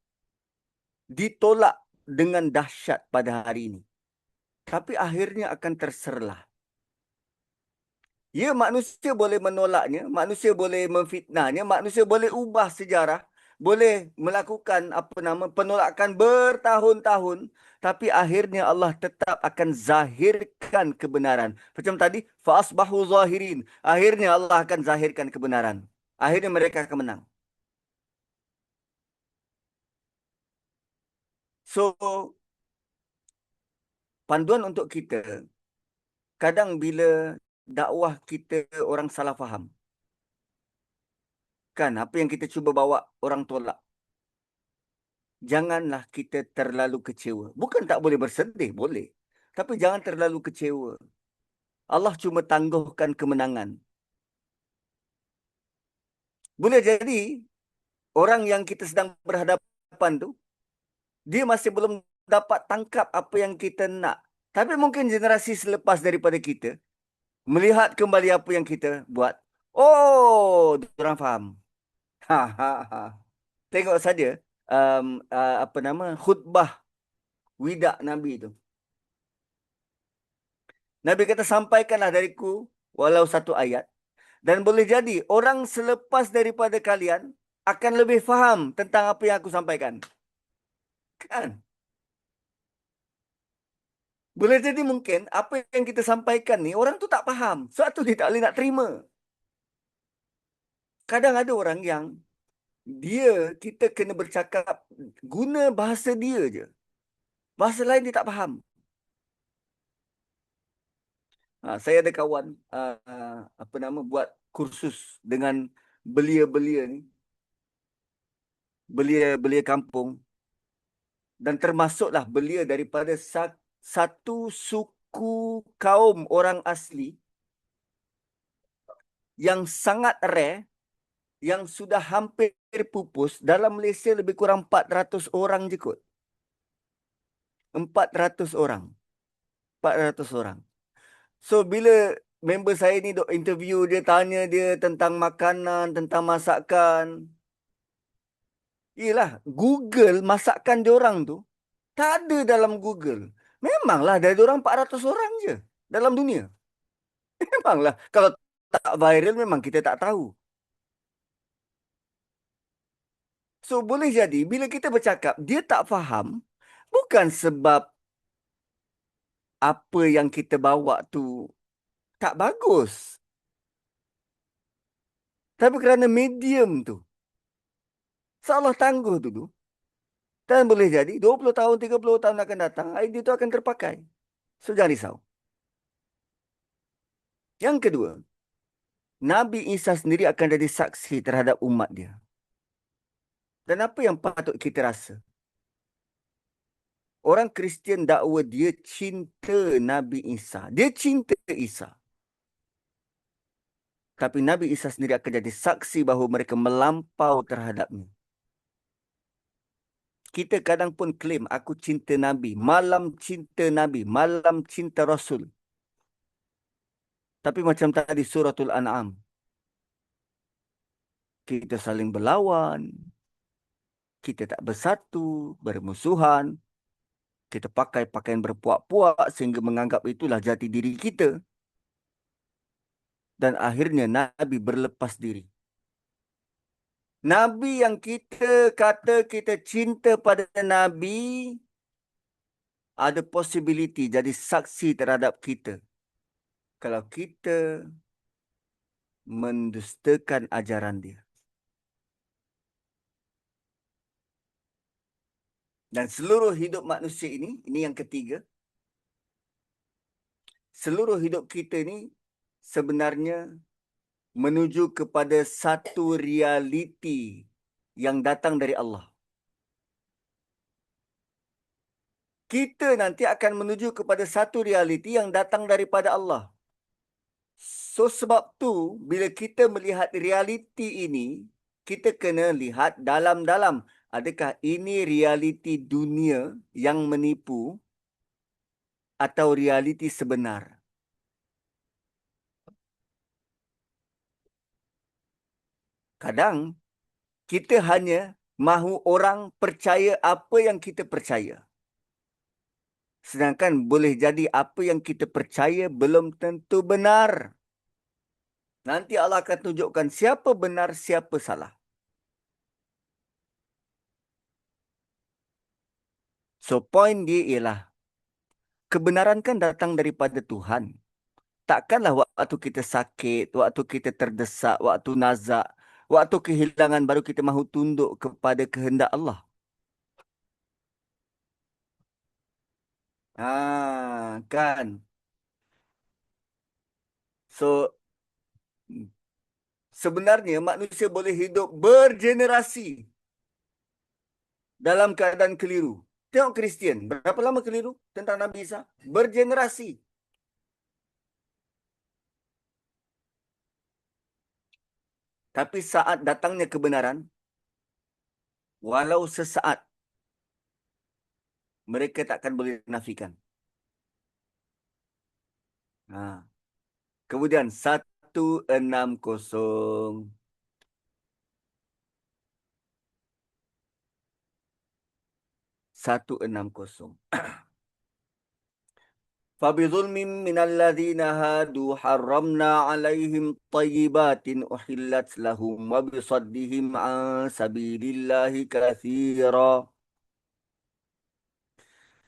ditolak dengan dahsyat pada hari ini. Tapi akhirnya akan terserlah. Ya, manusia boleh menolaknya, manusia boleh memfitnahnya, manusia boleh ubah sejarah, boleh melakukan penolakan bertahun-tahun, tapi akhirnya Allah tetap akan zahirkan kebenaran. Macam tadi, fa'asbahu zahirin. Akhirnya Allah akan zahirkan kebenaran. Akhirnya mereka akan menang. So, panduan untuk kita, kadang bila dakwah kita orang salah faham. Kan, apa yang kita cuba bawa orang tolak. janganlah kita terlalu kecewa. Bukan tak boleh bersedih, boleh. Tapi jangan terlalu kecewa. Allah cuma tangguhkan kemenangan. Boleh jadi orang yang kita sedang berhadapan tu, dia masih belum dapat tangkap apa yang kita nak. Tapi mungkin generasi selepas daripada kita, melihat kembali apa yang kita buat. Oh, orang faham. Ha, ha, ha. Tengok saja apa nama khutbah wida Nabi tu. Nabi kata, sampaikanlah dariku walau satu ayat. Dan boleh jadi orang selepas daripada kalian akan lebih faham tentang apa yang aku sampaikan. Kan? Boleh jadi mungkin apa yang kita sampaikan ni orang tu tak faham. Sebab tu dia tak boleh nak terima. Kadang ada orang yang kita kena bercakap guna bahasa dia je. Bahasa lain dia tak faham. Saya ada kawan apa nama buat kursus dengan belia-belia ni. Belia-belia kampung. Dan termasuklah belia daripada satu suku kaum orang asli yang sangat rare, yang sudah hampir pupus. Dalam Malaysia lebih kurang 400 orang je kot. 400 orang. 400 orang. So, bila member saya ni duk interview dia, tanya dia tentang makanan, tentang masakan. Yelah, Google masakan diorang tu tak ada dalam Google. Memanglah dari diorang 400 orang je dalam dunia. Memanglah. Kalau tak viral memang kita tak tahu. So, boleh jadi bila kita bercakap, dia tak faham bukan sebab apa yang kita bawa tu tak bagus. Tapi kerana medium tu. Seolah tangguh tu. Dan boleh jadi 20 tahun, 30 tahun akan datang, idea itu akan terpakai. So, jangan risau. Yang kedua, Nabi Isa sendiri akan jadi saksi terhadap umat dia. Dan apa yang patut kita rasa? Orang Kristian dakwa dia cinta Nabi Isa. Dia cinta Isa. Tapi Nabi Isa sendiri akan jadi saksi bahawa mereka melampau terhadapnya. Kita kadang pun klaim, aku cinta Nabi. Malam cinta Nabi. Malam cinta Rasul. Tapi macam tadi suratul An'am. Kita saling berlawan. Kita tak bersatu, bermusuhan. Kita pakai pakaian berpuak-puak sehingga menganggap itulah jati diri kita. Dan akhirnya Nabi berlepas diri. Nabi yang kita kata kita cinta pada Nabi, ada possibility jadi saksi terhadap kita. Kalau kita mendustakan ajaran dia. Dan seluruh hidup manusia ini yang ketiga. Seluruh hidup kita ini sebenarnya menuju kepada satu realiti yang datang dari Allah. Kita nanti akan menuju kepada satu realiti yang datang daripada Allah. So sebab tu, bila kita melihat realiti ini, kita kena lihat dalam-dalam. Adakah ini realiti dunia yang menipu atau realiti sebenar? Kadang, kita hanya mahu orang percaya apa yang kita percaya. Sedangkan boleh jadi apa yang kita percaya belum tentu benar. Nanti Allah akan tunjukkan siapa benar, siapa salah. So, point dia ialah, kebenaran kan datang daripada Tuhan. Takkanlah waktu kita sakit, waktu kita terdesak, waktu nazak, waktu kehilangan baru kita mahu tunduk kepada kehendak Allah. Kan. So, sebenarnya manusia boleh hidup bergenerasi dalam keadaan keliru. Tengok Kristian, berapa lama keliru tentang Nabi Isa? Bergenerasi. Tapi saat datangnya kebenaran, walau sesaat, mereka takkan boleh nafikan. Kemudian 160. 160. فَبِظُلْمٍ مِّنَ الَّذِينَ هَادُوا حَرَّمْنَا عَلَيْهِمْ طَيِّبَاتٍ أُحِلَّتْ لَهُمْ وَبِصَدِّهِمْ عَن سَبِيلِ اللَّهِ كَثِيرًا.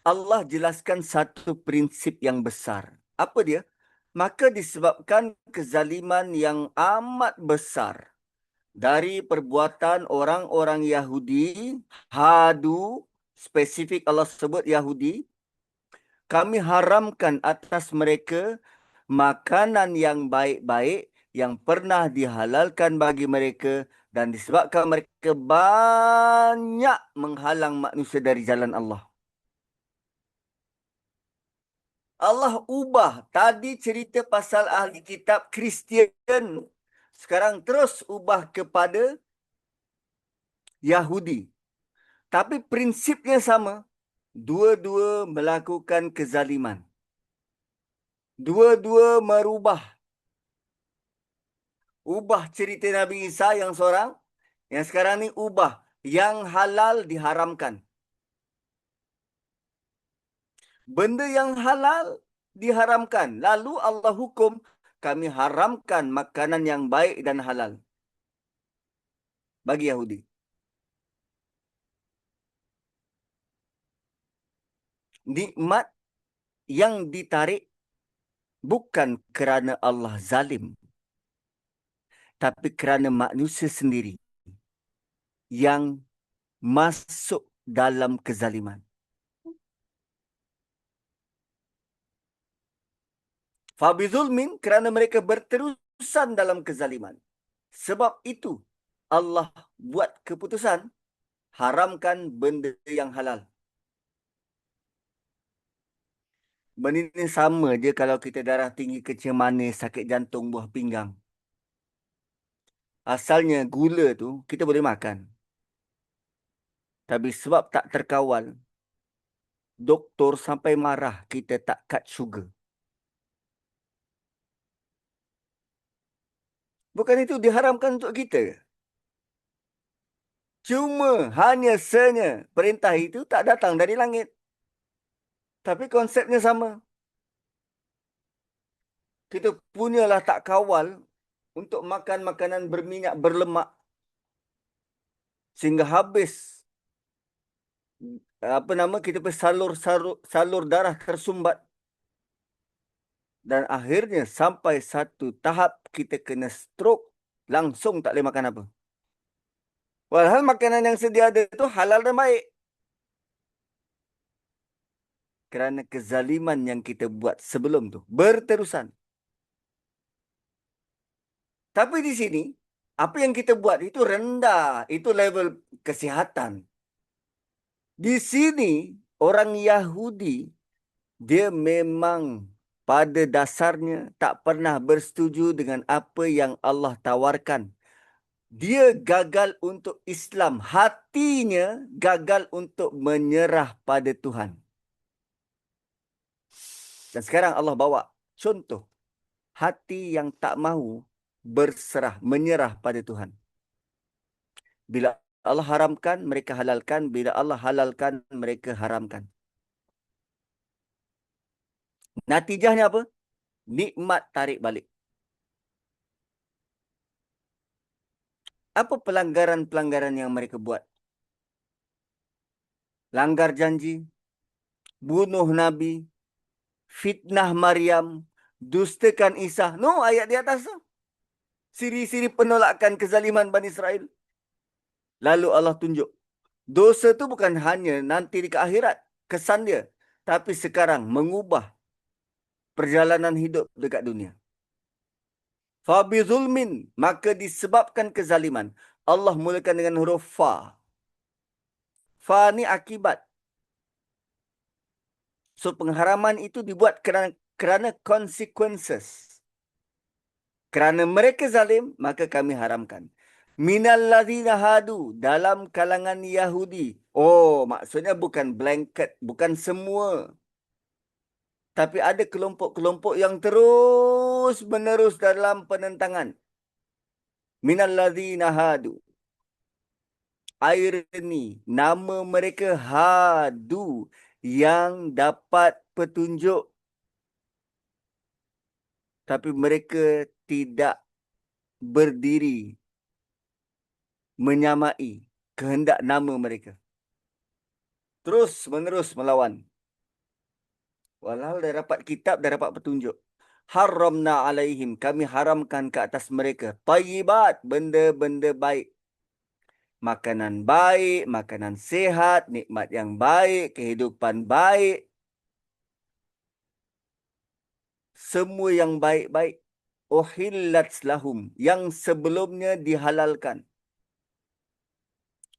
Allah jelaskan satu prinsip yang besar. Apa dia? Maka disebabkan kezaliman yang amat besar dari perbuatan orang-orang Yahudi, hadu, spesifik Allah sebut Yahudi, kami haramkan atas mereka makanan yang baik-baik yang pernah dihalalkan bagi mereka, dan disebabkan mereka banyak menghalang manusia dari jalan Allah. Allah ubah. Tadi cerita pasal ahli kitab Kristian. Sekarang terus ubah kepada Yahudi. Tapi prinsipnya sama. Dua-dua melakukan kezaliman. Dua-dua merubah. Ubah cerita Nabi Isa yang seorang. Yang sekarang ni ubah. Yang halal diharamkan. Benda yang halal diharamkan. Lalu Allah hukum, kami haramkan makanan yang baik dan halal bagi Yahudi. Nikmat yang ditarik bukan kerana Allah zalim, tapi kerana manusia sendiri yang masuk dalam kezaliman. Fabizulmin, kerana mereka berterusan dalam kezaliman. Sebab itu Allah buat keputusan haramkan benda yang halal. Benda ini sama je kalau kita darah tinggi, kecil manis, sakit jantung, buah pinggang. Asalnya gula tu kita boleh makan. Tapi sebab tak terkawal, doktor sampai marah kita tak cut sugar. Bukan itu diharamkan untuk kita. Cuma hanya senya perintah itu tak datang dari langit. Tapi konsepnya sama. Kita punyalah tak kawal untuk makan makanan berminyak, berlemak. Sehingga habis kita salur darah tersumbat. Dan akhirnya sampai satu tahap kita kena stroke, langsung tak boleh makan apa. Walhal makanan yang sedia ada itu halal dan baik. Kerana kezaliman yang kita buat sebelum tu berterusan. Tapi di sini, apa yang kita buat itu rendah. Itu level kesihatan. Di sini, orang Yahudi, dia memang pada dasarnya tak pernah bersetuju dengan apa yang Allah tawarkan. Dia gagal untuk Islam. Hatinya gagal untuk menyerah pada Tuhan. Dan sekarang Allah bawa contoh. Hati yang tak mahu berserah, menyerah pada Tuhan. Bila Allah haramkan, mereka halalkan. Bila Allah halalkan, mereka haramkan. Natijahnya apa? Nikmat tarik balik. Apa pelanggaran-pelanggaran yang mereka buat? Langgar janji, bunuh Nabi, fitnah Maryam, dustakan Isa. No, ayat di atas tu. Siri-siri penolakan kezaliman Bani Israel. Lalu Allah tunjuk. Dosa tu bukan hanya nanti di akhirat, kesan dia. Tapi sekarang mengubah perjalanan hidup dekat dunia. Fabizulmin, maka disebabkan kezaliman. Allah mulakan dengan huruf Fa. Fa ni akibat. So pengharaman itu dibuat kerana consequences. Kerana mereka zalim, maka kami haramkan. Minal ladzina hadu, dalam kalangan Yahudi. Oh, maksudnya bukan blanket, bukan semua. Tapi ada kelompok-kelompok yang terus menerus dalam penentangan. Minal ladzina hadu. Ironi, nama mereka hadu, yang dapat petunjuk. Tapi mereka tidak berdiri menyamai kehendak nama mereka. Terus menerus melawan. Walhal dah dapat kitab, dah dapat petunjuk. Haramna alaihim, kami haramkan ke atas mereka. Tayyibat, benda-benda baik. Makanan baik, makanan sihat, nikmat yang baik, kehidupan baik. Semua yang baik-baik. Uhillat lahum, yang sebelumnya dihalalkan.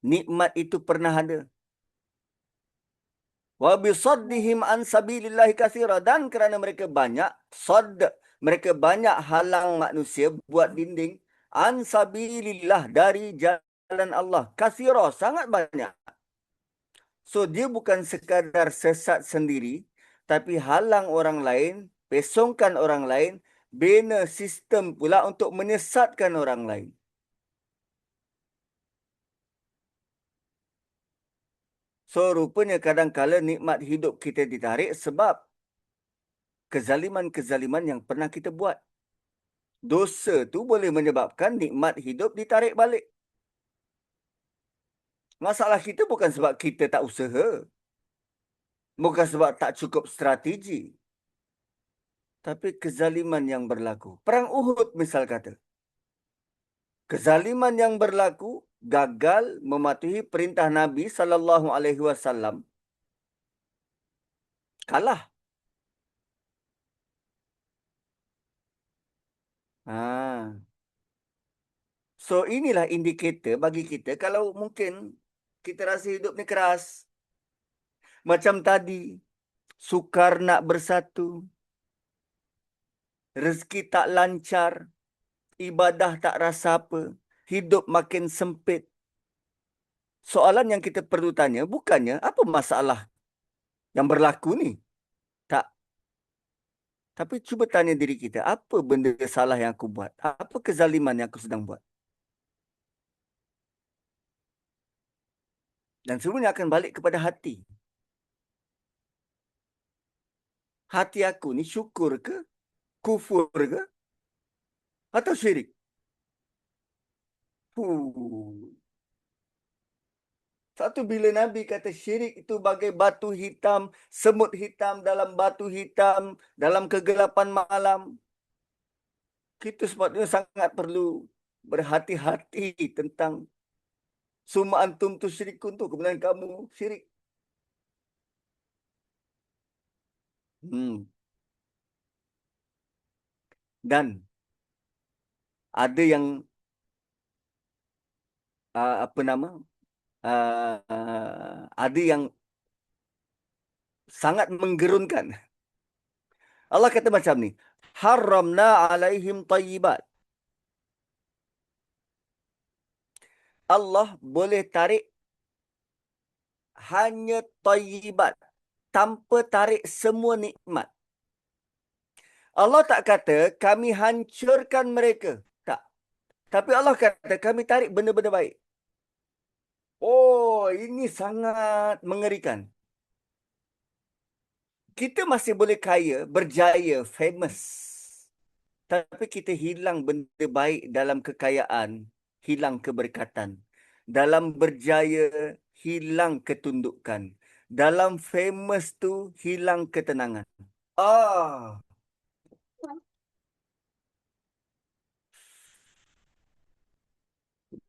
Nikmat itu pernah ada. Wa bisaddihim an sabilillahi katsira, dan kerana mereka banyak mereka banyak halang manusia buat dinding an sabilillah, dari jalan Allah, katsira, sangat banyak. So dia bukan sekadar sesat sendiri, tapi halang orang lain, pesongkan orang lain, bina sistem pula untuk menyesatkan orang lain. So rupanya kadang-kala nikmat hidup kita ditarik sebab kezaliman-kezaliman yang pernah kita buat. Dosa tu boleh menyebabkan nikmat hidup ditarik balik. Masalah kita bukan sebab kita tak usaha. Bukan sebab tak cukup strategi. Tapi kezaliman yang berlaku. Perang Uhud misal kata. Kezaliman yang berlaku, gagal mematuhi perintah Nabi SAW. Kalah. So inilah indikator bagi kita kalau mungkin kita rasa hidup ni keras. Macam tadi, sukar nak bersatu. Rezeki tak lancar. Ibadah tak rasa apa. Hidup makin sempit. Soalan yang kita perlu tanya bukannya apa masalah yang berlaku ni. Tak. Tapi cuba tanya diri kita, apa benda salah yang aku buat? Apa kezaliman yang aku sedang buat? Dan semuanya akan balik kepada hati. Hati aku ni syukur ke? Kufur ke? Atau syirik? Satu bila Nabi kata syirik itu bagai batu hitam, semut hitam dalam batu hitam, dalam kegelapan malam. Kita sepatutnya sangat perlu berhati-hati tentang summa antum tu syirikun tu, kebenaran kamu syirik. Dan ada yang ada yang sangat menggerunkan. Allah kata macam ni, haramna alaihim tayyibat. Allah boleh tarik hanya tayyibat, tanpa tarik semua nikmat. Allah tak kata kami hancurkan mereka. Tak. Tapi Allah kata kami tarik benda-benda baik. Oh, ini sangat mengerikan. Kita masih boleh kaya, berjaya, famous. Tapi kita hilang benda baik dalam kekayaan, hilang keberkatan. Dalam berjaya, hilang ketundukan. Dalam famous tu, hilang ketenangan.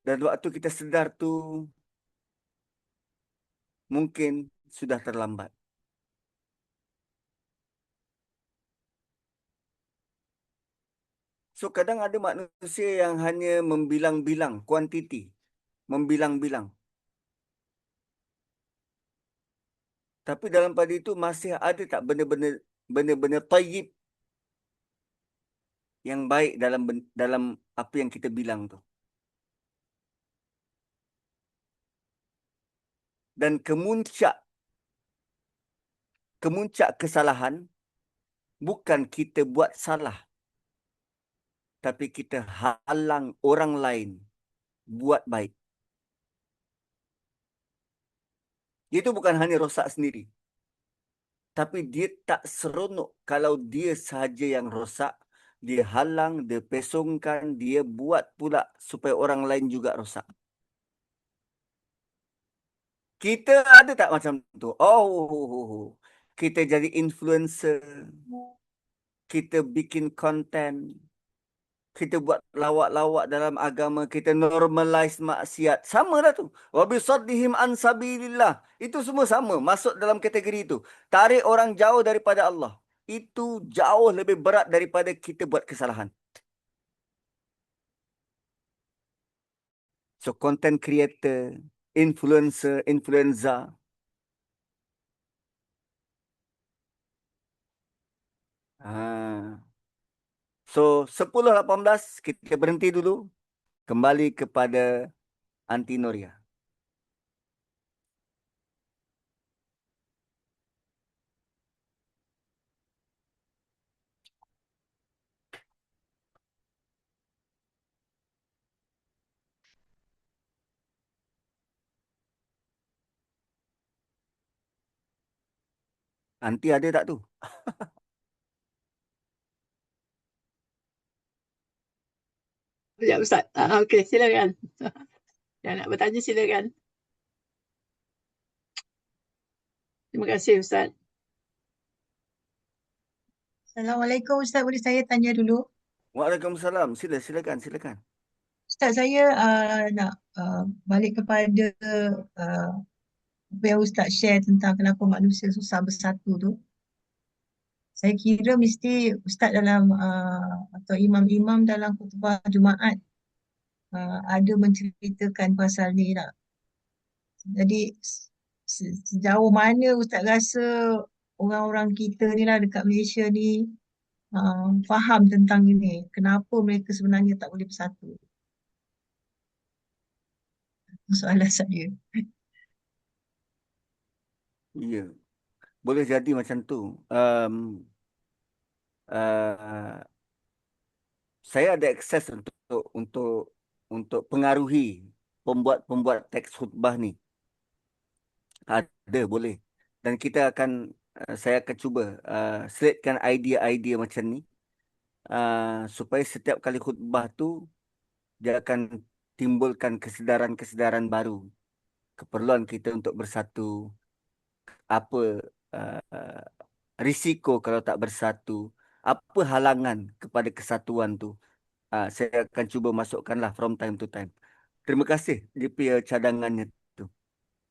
Dan waktu kita sedar tu, mungkin sudah terlambat. So kadang ada manusia yang hanya membilang-bilang kuantiti. Membilang-bilang. Tapi dalam pada itu masih ada tak benda-benda tayyib yang baik dalam apa yang kita bilang tu. Dan kemuncak kesalahan bukan kita buat salah, tapi kita halang orang lain buat baik. Itu bukan hanya rosak sendiri, tapi dia tak seronok kalau dia sahaja yang rosak. Dia halang, dia pesongkan, dia buat pula supaya orang lain juga rosak. Kita ada tak macam tu? Oh, kita jadi influencer, kita bikin konten, kita buat lawak-lawak dalam agama, kita normalize maksiat. Sama dah tu. Wa bisaddihim an sabilillah. Itu semua sama, masuk dalam kategori itu. Tarik orang jauh daripada Allah. Itu jauh lebih berat daripada kita buat kesalahan. So, content creator, influencer, influenza. So, 10.18 kita berhenti dulu. Kembali kepada Anti Noria. Anti ada tak tu? Sekejap Ustaz. Okey, silakan. Yang nak bertanya silakan. Terima kasih Ustaz. Assalamualaikum Ustaz, boleh saya tanya dulu? Waalaikumsalam. Silakan. Ustaz, saya nak balik kepada apa yang Ustaz share tentang kenapa manusia susah bersatu tu. Saya kira mesti Ustaz dalam atau imam-imam dalam khutbah Jumaat ada menceritakan pasal ni lah. Jadi sejauh mana Ustaz rasa orang-orang kita ni lah dekat Malaysia ni faham tentang ini? Kenapa mereka sebenarnya tak boleh bersatu? Soalan saya. Ya. Boleh jadi macam tu. Saya ada akses untuk pengaruhi pembuat teks khutbah ni. Ada, boleh. Dan saya akan cuba slatekan idea-idea macam ni supaya setiap kali khutbah tu dia akan timbulkan kesedaran-kesedaran baru. Keperluan kita untuk bersatu, apa uh, risiko kalau tak bersatu, apa halangan kepada kesatuan tu. Saya akan cuba masukkanlah from time to time. Terima kasih JP cadangannya tu.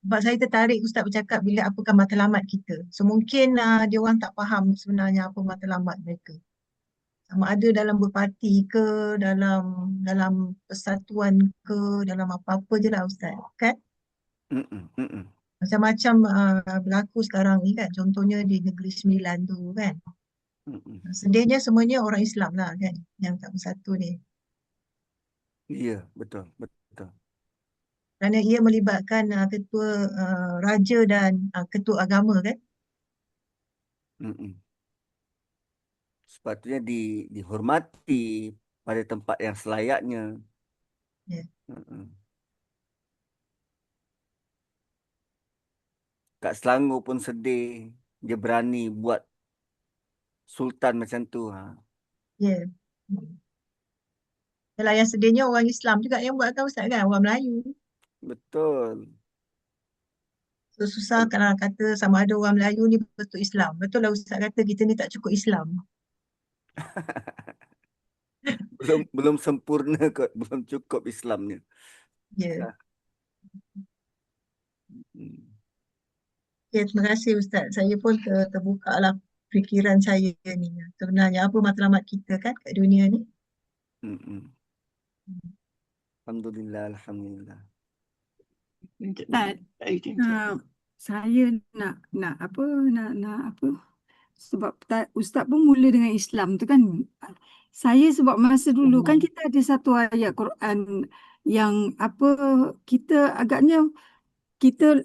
Sebab saya tertarik Ustaz bercakap bila apakah matlamat kita. So mungkin dia orang tak faham sebenarnya apa matlamat mereka. Sama ada dalam berparti ke, dalam persatuan ke, dalam apa-apa je lah Ustaz. Kan? Mm-mm. Macam-macam berlaku sekarang ni kan. Contohnya di Negeri Sembilan tu kan. Mm-mm. Sedihnya semuanya orang Islam lah kan. Yang tak bersatu ni. Ya, betul. Kerana ia melibatkan ketua raja dan ketua agama kan. Mm-mm. Sepatutnya dihormati pada tempat yang selayaknya. Ya. Mm-mm. Kat Selangor pun sedih. Dia berani buat sultan macam tu. Ya. Yalah, yang sedihnya orang Islam juga yang buat kan Ustaz kan. Orang Melayu. Betul. So, susah kalau kata sama ada orang Melayu ni betul Islam. Betul lah Ustaz kata kita ni tak cukup Islam. Belum sempurna kot. Belum cukup Islamnya. Ya. Hmm. Ya, terima kasih Ustaz. Saya pun terbuka lah fikiran saya ni. Sebenarnya apa matlamat kita kan kat dunia ni. Mm-mm. Alhamdulillah. Ustaz. saya nak apa nak apa sebab Ustaz pun mula dengan Islam tu kan. Saya sebab masa dulu kan kita ada satu ayat Quran yang apa kita agaknya kita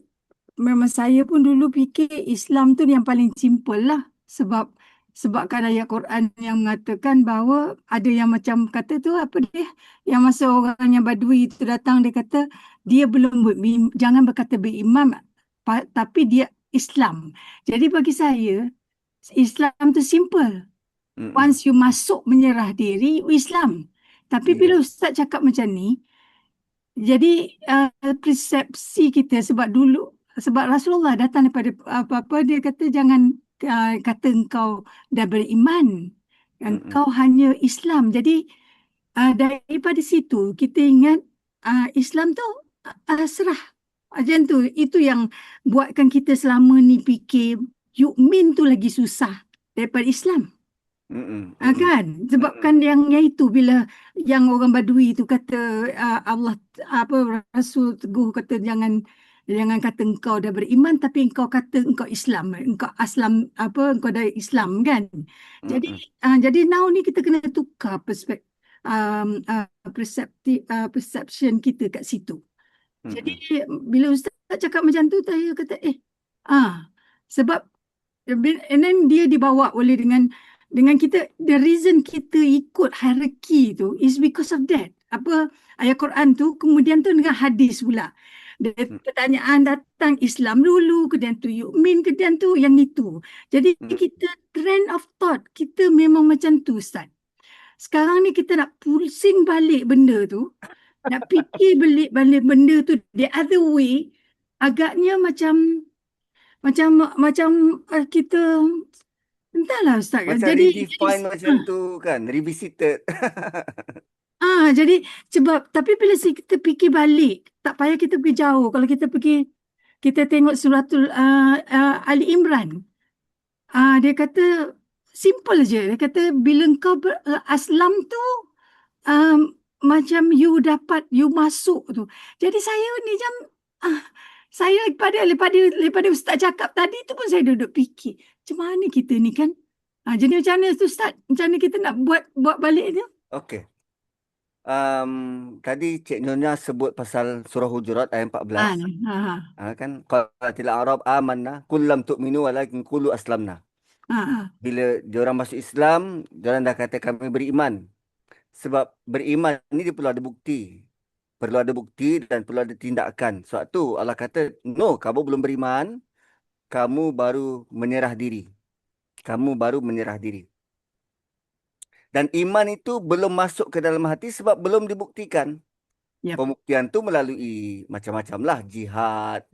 memang saya pun dulu fikir Islam tu yang paling simple lah sebabkan ayat Quran yang mengatakan bahawa ada yang macam kata tu apa dia yang masa orang yang Badui itu datang dia kata dia belum jangan berkata beriman tapi dia Islam. Jadi bagi saya Islam tu simple. Mm-mm. Once you masuk menyerah diri, you Islam. Tapi bila Yes. Ustaz cakap macam ni, jadi persepsi kita sebab Rasulullah datang daripada apa-apa dia kata jangan kata engkau dah beriman. Mm-mm. Engkau hanya Islam. Jadi daripada situ kita ingat Islam tu serah. Macam tu. Itu yang buatkan kita selama ni fikir Yukmin tu lagi susah daripada Islam. Mm-mm. Mm-mm. Kan? Sebabkan yang itu bila yang orang Badui itu kata Allah apa Rasul teguh kata jangan kata engkau dah beriman tapi engkau kata engkau Islam, engkau aslam apa engkau dari Islam kan. Jadi Mm-mm. jadi now ni kita kena tukar perception kita kat situ. Jadi Mm-mm. bila Ustaz cakap macam tu saya kata sebab and then dia dibawa oleh dengan kita the reason kita ikut hierarchy tu is because of that. Apa ayat Quran tu kemudian tu dengan hadis pula. Pertanyaan datang Islam dulu, kemudian tu Yukmin, kemudian tu yang itu. Jadi kita trend of thought kita memang macam tu Ustaz. Sekarang ni kita nak pusing balik benda tu, nak fikir balik benda tu the other way, agaknya macam kita entahlah Ustaz. Macam Jadi redefine macam tu kan, revisited. jadi sebab tapi bila kita fikir balik, tak payah kita pergi jauh. Kalau kita tengok suratul Ali Imran. Dia kata simple je. Dia kata bila kau aslam tu um, macam you masuk tu. Jadi saya ni saya daripada Ustaz cakap tadi tu pun saya duduk fikir macam mana kita ni kan. Jadi macam mana tu Ustaz? Macam mana kita nak buat balik tu? Okey. Tadi Cik Nyonya sebut pasal surah Hujurat ayat 14. Kan qalatil a'rab amanna kullam tu'minu walakin qulu aslamna. Bila diorang masuk Islam, diorang dah kata kami beriman. Sebab beriman ni dia perlu ada bukti. Perlu ada bukti dan perlu ada tindakan. Sebab tu Allah kata, no, kamu belum beriman, kamu baru menyerah diri. Kamu baru menyerah diri. Dan iman itu belum masuk ke dalam hati sebab belum dibuktikan. Yep. Pembuktian tu melalui macam-macam lah. Jihad,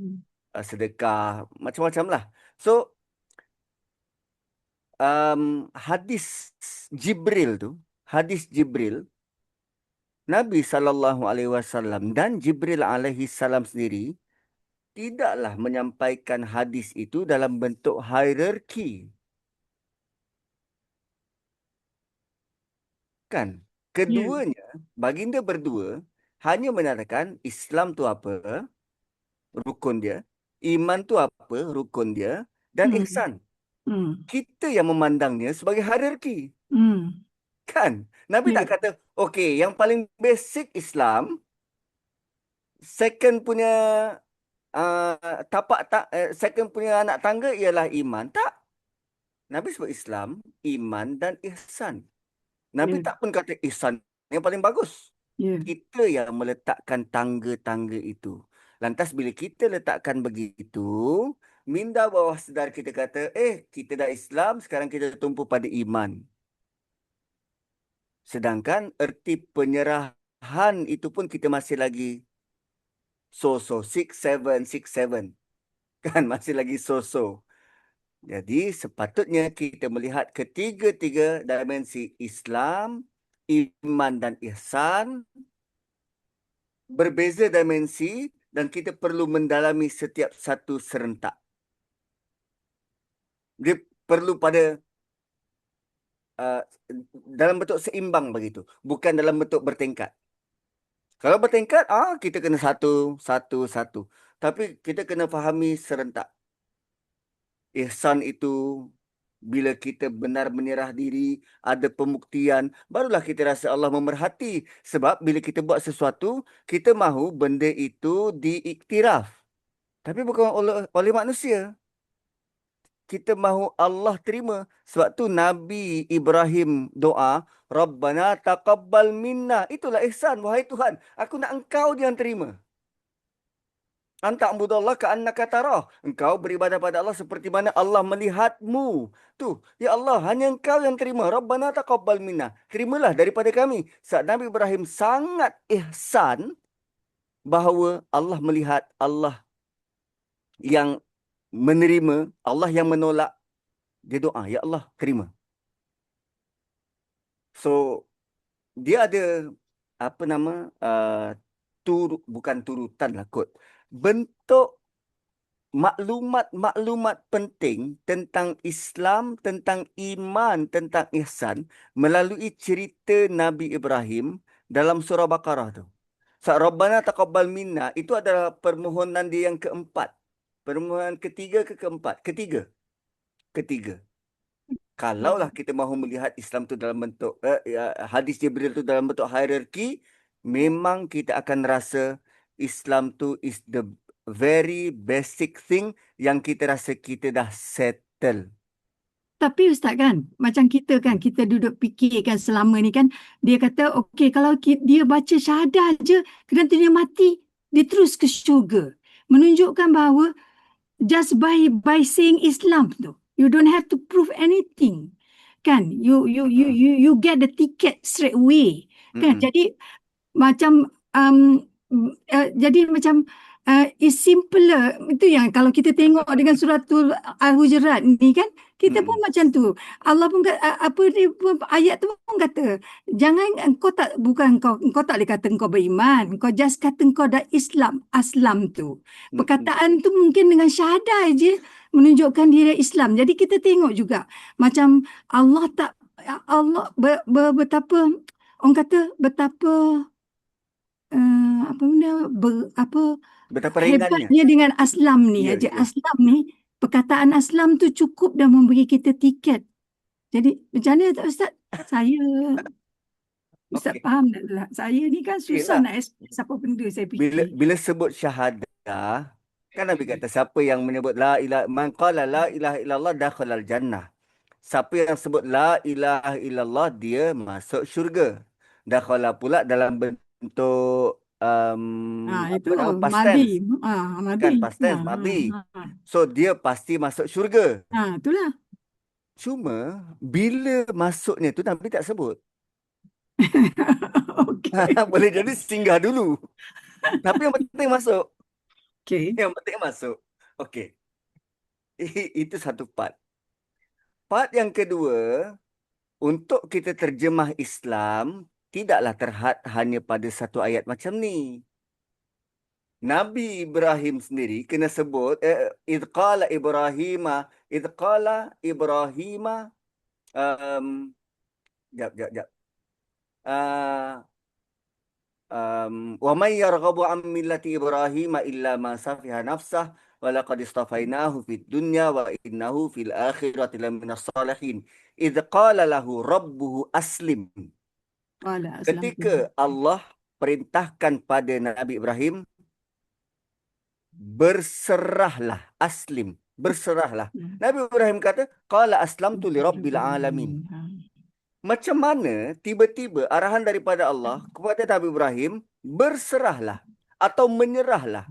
sedekah, macam-macam lah. So, hadis Jibril, Nabi SAW dan Jibril alaihi salam sendiri tidaklah menyampaikan hadis itu dalam bentuk hierarki. Kan? Keduanya, baginda berdua hanya menyatakan Islam tu apa, rukun dia, iman tu apa, rukun dia, dan ihsan. Kita yang memandangnya sebagai hierarki. Kan? Nabi tak kata, okey, yang paling basic Islam, second punya second punya anak tangga ialah iman. Tak. Nabi sebut Islam, iman dan ihsan. Nabi tak pun kata ihsan yang paling bagus. Kita yang meletakkan tangga-tangga itu. Lantas bila kita letakkan begitu, minda bawah sedar kita kata, kita dah Islam, sekarang kita tumpu pada iman. Sedangkan erti penyerahan itu pun kita masih lagi so-so, 6-7. Kan masih lagi so-so. Jadi sepatutnya kita melihat ketiga-tiga dimensi Islam, iman dan ihsan. Berbeza dimensi dan kita perlu mendalami setiap satu serentak. Dia perlu pada dalam bentuk seimbang begitu. Bukan dalam bentuk bertingkat. Kalau bertingkat, kita kena satu. Tapi kita kena fahami serentak. Ihsan itu bila kita benar menyerah diri, ada pembuktian, barulah kita rasa Allah memerhati. Sebab bila kita buat sesuatu, kita mahu benda itu diiktiraf. Tapi bukan oleh manusia. Kita mahu Allah terima. Sebab tu Nabi Ibrahim doa, Rabbana taqabbal minna. Itulah ihsan. Wahai Tuhan, aku nak engkau yang terima. Anta'budallah ka'annaka tarah. Engkau beribadah pada Allah seperti mana Allah melihatmu. Tu, ya Allah, hanya engkau yang terima. Rabbana taqabbal minna. Terimalah daripada kami. Saat Nabi Ibrahim sangat ihsan bahawa Allah melihat, Allah yang menerima, Allah yang menolak. Dia doa, ya Allah, terima. So, dia ada apa nama bukan turutan lah kot. Bentuk maklumat-maklumat penting tentang Islam, tentang iman, tentang ihsan melalui cerita Nabi Ibrahim dalam surah Baqarah tu. Rabbana taqabbal minna itu adalah permohonan dia yang keempat. Permohonan ketiga ke keempat? Ketiga. Ketiga. Kalaulah kita mahu melihat Islam tu dalam bentuk hadis Jibril tu dalam bentuk hierarki, memang kita akan rasa Islam tu is the very basic thing yang kita rasa kita dah settle. Tapi Ustaz kan, macam kita kan, kita duduk fikirkan selama ni kan, dia kata, okey, kalau dia baca syahadah je, nanti dia mati, dia terus ke syurga. Menunjukkan bahawa just by saying Islam tu, you don't have to prove anything. Kan? You get the ticket straight away. Kan? Jadi macam it's simpler. Itu yang kalau kita tengok dengan suratul Al-Hujurat ni kan, kita pun macam tu. Allah pun ayat tu pun kata, jangan engkau tak boleh kata engkau beriman, engkau just kata engkau dah Islam, aslam tu. Perkataan tu mungkin dengan syahadah je menunjukkan dia Islam. Jadi kita tengok juga macam Allah betapa orang kata betapa Betapa ringannya. hebatnya dengan aslam ni Ya, aja. ya. Aslam ni, perkataan aslam tu cukup dah memberi kita tiket. Jadi macam mana tak Ustaz? Ustaz Okey. faham tak lah? Saya ni kan susah Okeylah. nak explain apa benda saya Bila fikir. bila sebut syahadah, kan Nabi kata siapa yang menyebut la ilaha man qala la ilaha illallah dakhalal jannah. Siapa yang sebut la ilaha illallah dia masuk syurga. Dakhala pula dalam bentuk Itu apa nama past madi. tense. Madi. Kan past tense madhi. So dia pasti masuk syurga. Itulah. Cuma bila masuknya tu Nabi tak sebut. Okey. Boleh jadi singgah dulu. Tapi yang penting masuk. Okey. Yang penting masuk. Okey. Itu satu part. Part yang kedua, untuk kita terjemah Islam, tidaklah terhad hanya pada satu ayat macam ni. Nabi Ibrahim sendiri kena sebut idh qala Ibrahima jap. Wa may yarghabu an millati Ibrahim illa ma safiha nafsah wa laqad istafainahu fid dunya wa innahu fil akhirati laminas salihin. Idh qala lahu rabbuhu aslim. Ketika Allah perintahkan pada Nabi Ibrahim, berserahlah, aslim, berserahlah. Nabi Ibrahim kata, qala aslamtu li rabbil alamin. Macam mana tiba-tiba arahan daripada Allah kepada Nabi Ibrahim, berserahlah atau menyerahlah.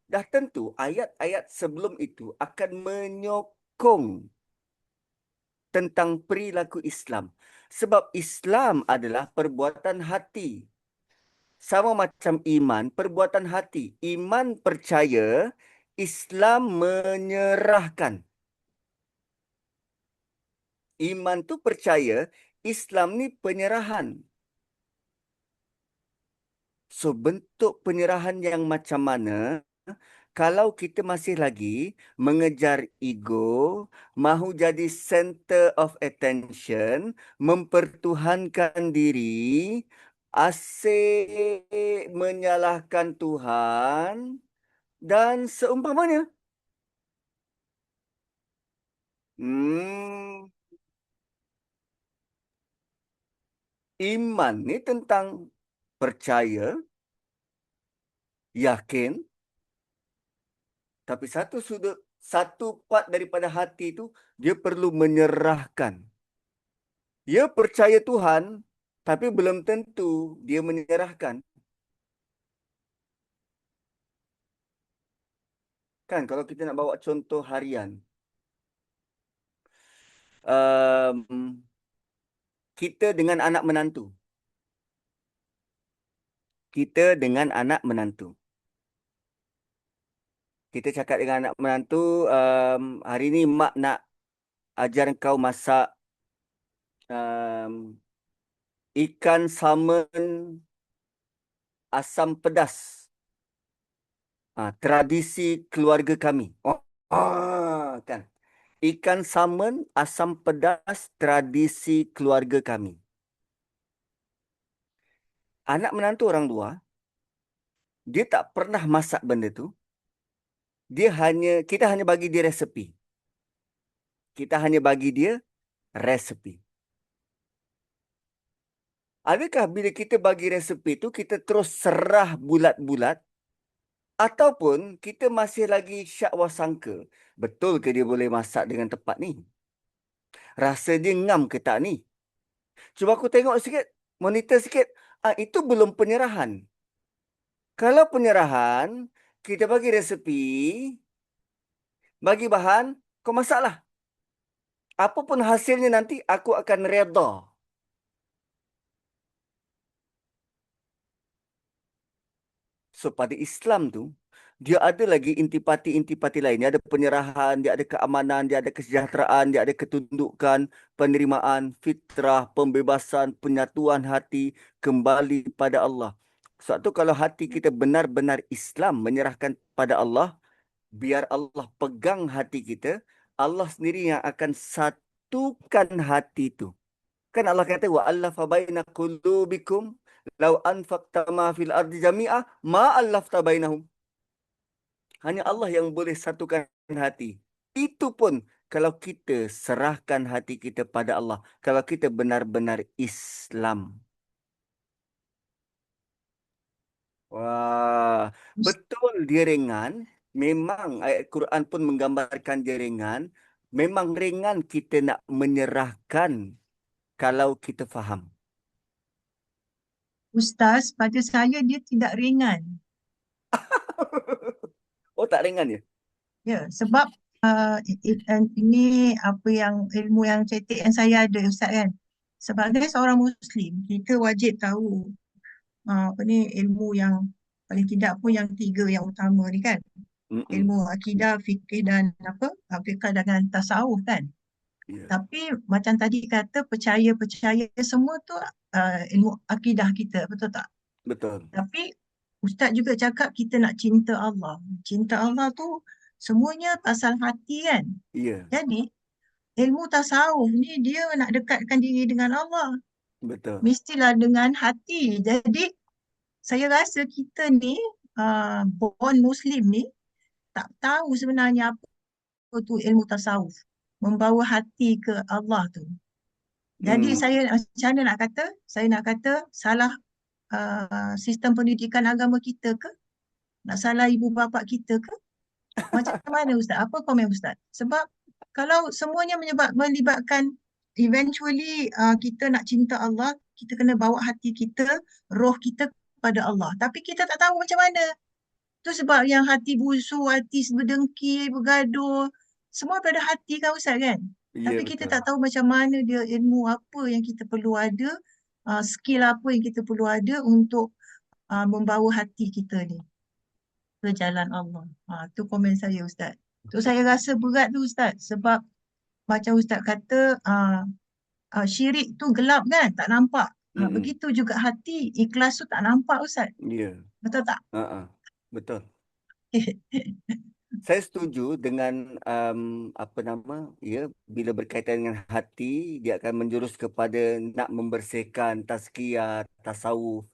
Dah tentu ayat-ayat sebelum itu akan menyokong tentang perilaku Islam. Sebab Islam adalah perbuatan hati. Sama macam iman, perbuatan hati. Iman percaya, Islam menyerahkan. Iman tu percaya, Islam ni penyerahan. So, bentuk penyerahan yang macam mana? Kalau kita masih lagi mengejar ego, mahu jadi center of attention, mempertuhankan diri, asyik menyalahkan Tuhan, dan seumpamanya. Hmm, iman ni tentang percaya, yakin, tapi satu part daripada hati itu dia perlu menyerahkan. Dia percaya Tuhan, tapi belum tentu dia menyerahkan. Kan kalau kita nak bawa contoh harian, um, kita dengan anak menantu. Kita dengan anak menantu. Kita cakap dengan anak menantu, hari ni mak nak ajar kau masak um, ikan salmon asam pedas. Tradisi keluarga kami. Kan. Ikan salmon asam pedas tradisi keluarga kami. Anak menantu orang luar, dia tak pernah masak benda tu. Kita hanya bagi dia resepi. Kita hanya bagi dia resepi. Adakah bila kita bagi resepi tu, kita terus serah bulat-bulat? Ataupun kita masih lagi syak wasangka, betul ke dia boleh masak dengan tepat ni? Rasa dia ngam ke tak ni? Cuba aku tengok sikit, monitor sikit. Itu belum penyerahan. Kalau penyerahan, kita bagi resepi, bagi bahan, kau masaklah. Apapun hasilnya nanti, aku akan redha. So, pada Islam tu, dia ada lagi intipati-intipati lain. Dia ada penyerahan, dia ada keamanan, dia ada kesejahteraan, dia ada ketundukan, penerimaan, fitrah, pembebasan, penyatuan hati kembali pada Allah. Sebab tu kalau hati kita benar-benar Islam, menyerahkan pada Allah, biar Allah pegang hati kita, Allah sendiri yang akan satukan hati itu. Kan Allah kata, وَأَلَّفَ بَيْنَ قُلُوبِكُمْ لَوْ أَنْفَقْتَ مَا فِي الْأَرْضِ جَمِيعًا مَا أَلَّفْتَ بَيْنَهُمْ. Hanya Allah yang boleh satukan hati. Itu pun kalau kita serahkan hati kita pada Allah. Kalau kita benar-benar Islam. Wah, betul dia ringan. Memang ayat Quran pun menggambarkan dia ringan. Memang ringan kita nak menyerahkan kalau kita faham. Ustaz, pada saya dia tidak ringan. Oh, tak ringan ya? Ya, sebab ini apa yang ilmu yang cetek yang saya ada Ustaz kan. Sebagai seorang Muslim, kita wajib tahu apa ni ilmu yang paling tidak pun yang tiga yang utama ni kan. Mm-mm. Ilmu akidah, fikih dan fikih dengan tasawuf kan. Ya. Tapi macam tadi kata percaya semua tu ilmu akidah kita, betul tak? Betul. Tapi Ustaz juga cakap kita nak cinta Allah. Cinta Allah tu semuanya pasal hati kan. Ya, Jadi ilmu tasawuf ni dia nak dekatkan diri dengan Allah. betul. Mestilah dengan hati. Jadi saya rasa kita ni born Muslim ni tak tahu sebenarnya apa tu ilmu tasawuf. Membawa hati ke Allah tu. Jadi saya macam mana nak kata? Saya nak kata salah sistem pendidikan agama kita ke? Nak salah ibu bapa kita ke? Macam mana Ustaz? Apa komen Ustaz? Sebab kalau semuanya melibatkan eventually kita nak cinta Allah, kita kena bawa hati kita, roh kita kepada Allah. Tapi kita tak tahu macam mana. Tu sebab yang hati busuk, hati berdengki, bergaduh, semua pada hati kan Ustaz kan? Ya, Tapi kita betul. tak tahu macam mana dia ilmu apa yang kita perlu ada, skill apa yang kita perlu ada untuk membawa hati kita ni ke jalan Allah. Tu komen saya Ustaz. Tu saya rasa berat tu Ustaz sebab macam Ustaz kata syirik tu gelap kan, tak nampak. Mm-mm. Begitu juga hati, ikhlas tu tak nampak Ustaz. Ya. Betul tak? Betul. Saya setuju dengan apa nama, ya, bila berkaitan dengan hati, dia akan menjurus kepada nak membersihkan tazkiyah, tasawuf.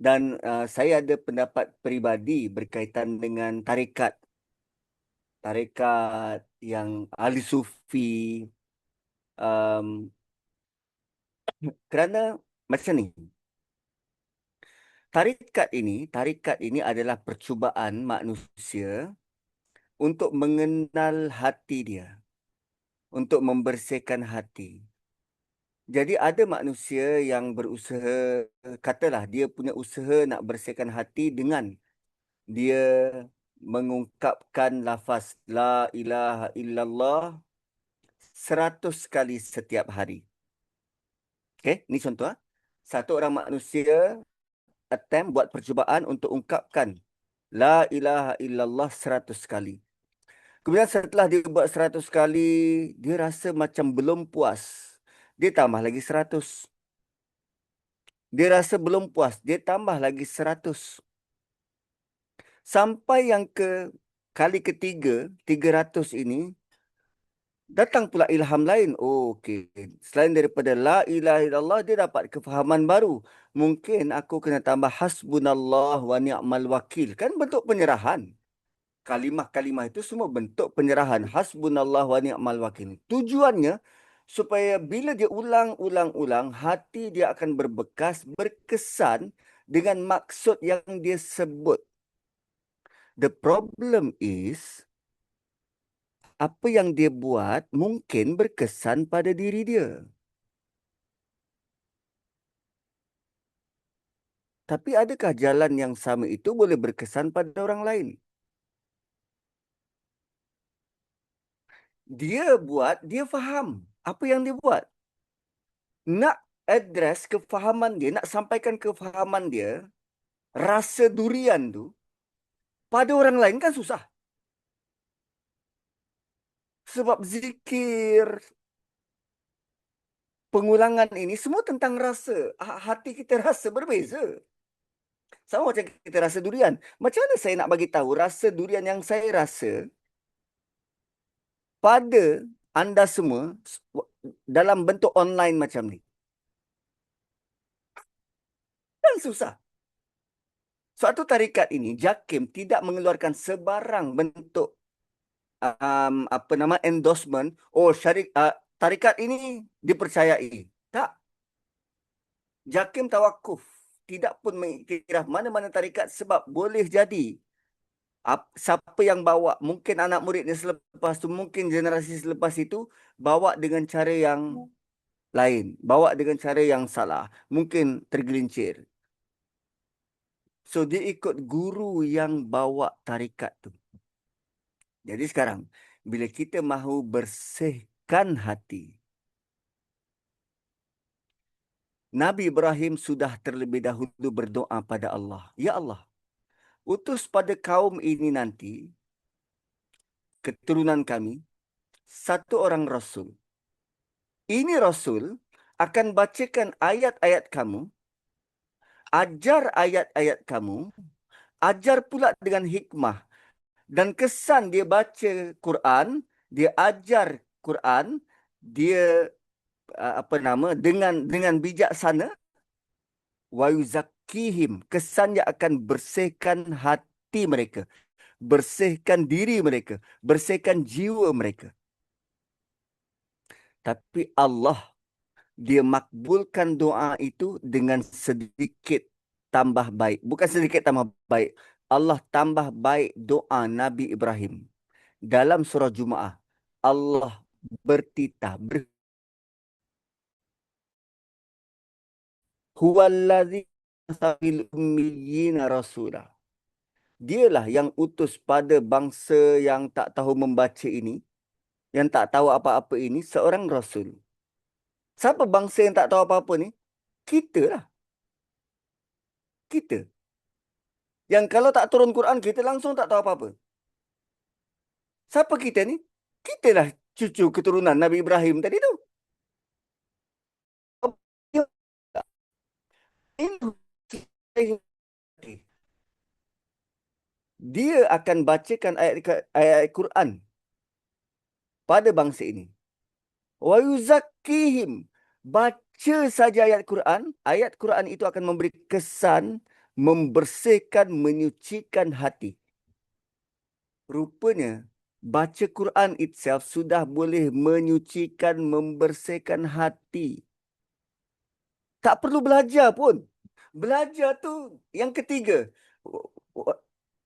Dan saya ada pendapat peribadi berkaitan dengan tarekat. Tarekat yang ahli sufi. Um, kerana macam ni. Tarekat ini adalah percubaan manusia untuk mengenal hati dia. Untuk membersihkan hati. Jadi ada manusia yang berusaha, katalah dia punya usaha nak bersihkan hati dengan dia mengungkapkan lafaz La ilaha illallah 100 kali setiap hari. Okey, ni contoh. Satu orang manusia attempt buat percubaan untuk ungkapkan La ilaha illallah 100 kali. Kemudian setelah dia buat 100 kali, dia rasa macam belum puas. Dia tambah lagi 100. Dia rasa belum puas. Dia tambah lagi 100. Sampai yang kali ketiga, 300 ini, datang pula ilham lain. Oh, okey. Selain daripada La ilaha illallah, dia dapat kefahaman baru. Mungkin aku kena tambah Hasbunallah wa ni'mal wakil. Kan bentuk penyerahan. Kalimah-kalimah itu semua bentuk penyerahan. Hasbunallah wa ni'mal wakil. Tujuannya supaya bila dia ulang-ulang-ulang, hati dia akan berbekas, berkesan dengan maksud yang dia sebut. The problem is, apa yang dia buat mungkin berkesan pada diri dia. Tapi adakah jalan yang sama itu boleh berkesan pada orang lain? Dia buat, dia faham apa yang dia buat. Nak address kefahaman dia, nak sampaikan kefahaman dia, rasa durian tu, pada orang lain kan susah. Sebab zikir, pengulangan ini semua tentang rasa. Hati kita rasa berbeza. Sama macam kita rasa durian. Macam mana saya nak bagi tahu rasa durian yang saya rasa pada anda semua dalam bentuk online macam ni? Kan susah. Suatu tarikat ini, JAKIM tidak mengeluarkan sebarang bentuk endorsement. Oh, tarikat ini dipercayai. Tak. JAKIM tawakuf. Tidak pun mengiktiraf mana-mana tarikat sebab boleh jadi siapa yang bawa, mungkin anak muridnya selepas tu, mungkin generasi selepas itu, bawa dengan cara yang lain. Bawa dengan cara yang salah. Mungkin tergelincir. So, dia ikut guru yang bawa tarikat tu. Jadi sekarang, bila kita mahu bersihkan hati, Nabi Ibrahim sudah terlebih dahulu berdoa pada Allah. Ya Allah, utus pada kaum ini nanti, keturunan kami, satu orang Rasul. Ini Rasul akan bacakan ayat-ayat kamu, ajar ayat-ayat kamu, ajar pula dengan hikmah. Dan kesan dia baca Quran, dia ajar Quran, dia dengan bijaksana, wa yuzakkihim, kesannya akan bersihkan hati mereka, bersihkan diri mereka, bersihkan jiwa mereka. Tapi Allah, dia makbulkan doa itu dengan sedikit tambah baik. Bukan sedikit tambah baik. Allah tambah baik doa Nabi Ibrahim. Dalam surah Jumaah, Allah bertitah, Huwallazi fil ummiyina rasulah. Dialah yang utus pada bangsa yang tak tahu membaca ini, yang tak tahu apa-apa ini, seorang Rasul. Siapa bangsa yang tak tahu apa-apa ni? Kita lah. Kita. Yang kalau tak turun Quran, kita langsung tak tahu apa-apa. Siapa kita ni? Kita lah cucu keturunan Nabi Ibrahim tadi tu. Dia akan bacakan ayat Quran pada bangsa ini. Wa yuzakkihim. Baca saja ayat Quran itu akan memberi kesan membersihkan, menyucikan hati. Rupanya, baca Quran itself sudah boleh menyucikan, membersihkan hati. Tak perlu belajar pun. Belajar tu yang ketiga.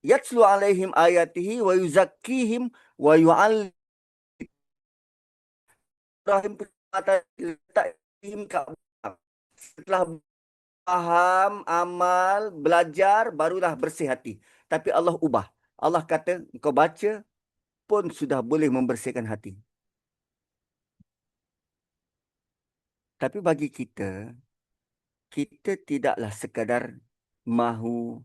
Yatslu alaihim ayatihi wa yuzakkihim wa yu'allim letakihim kat belakang. Setelah faham, amal, belajar, barulah bersih hati. Tapi Allah ubah. Allah kata, kau baca pun sudah boleh membersihkan hati. Tapi bagi kita, kita tidaklah sekadar mahu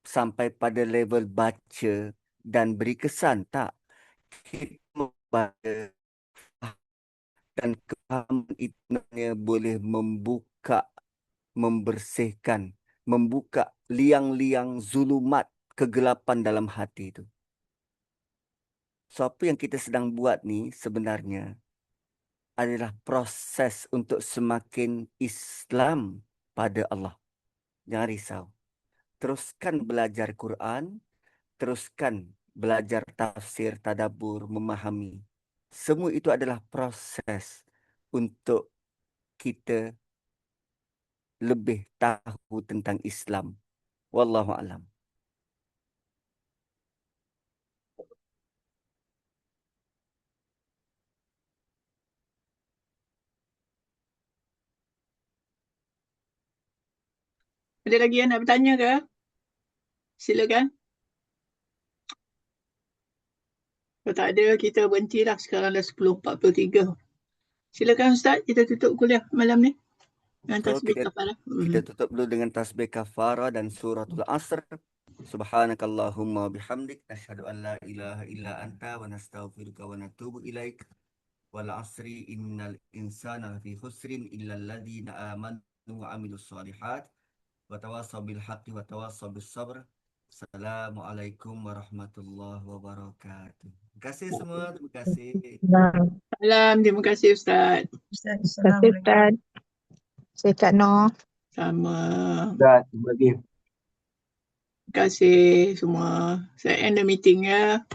sampai pada level baca dan beri kesan. Tak. Kita membaca dan kefahaman itu sebenarnya boleh membuka, membersihkan, membuka liang-liang zulumat, kegelapan dalam hati itu. So, apa yang kita sedang buat ni sebenarnya adalah proses untuk semakin Islam pada Allah. Jangan risau. Teruskan belajar Quran, teruskan belajar tafsir, tadabbur, memahami. Semua itu adalah proses untuk kita lebih tahu tentang Islam. Wallahu a'lam. Ada lagi yang nak bertanya ke? Silakan. Kalau tak ada, kita berhentilah. Sekarang dah 10.43. Silakan Ustaz, kita tutup kuliah malam ni. Dengan So, tasbih kafarah. kita tutup dulu dengan tasbih kafarah dan suratul Asr. Subhanakallahumma bihamdik. Nashhadu an la ilaha illa anta wa nastaghfiruka wa natubu ilaik. Wal asri innal insana fi khusrin illa alladhina amanu wa amilus solihat. Wa tawasaw bil haqqi wa tawasaw bis sabr. Assalamualaikum warahmatullahi wabarakatuh. Terima kasih semua. Terima kasih. Salam, terima kasih Ustaz. Ustaz, Terima kasih Ustaz. Saya Kak Noh. Sama. Dah, terima kasih. Terima kasih semua. Saya end the meeting ya.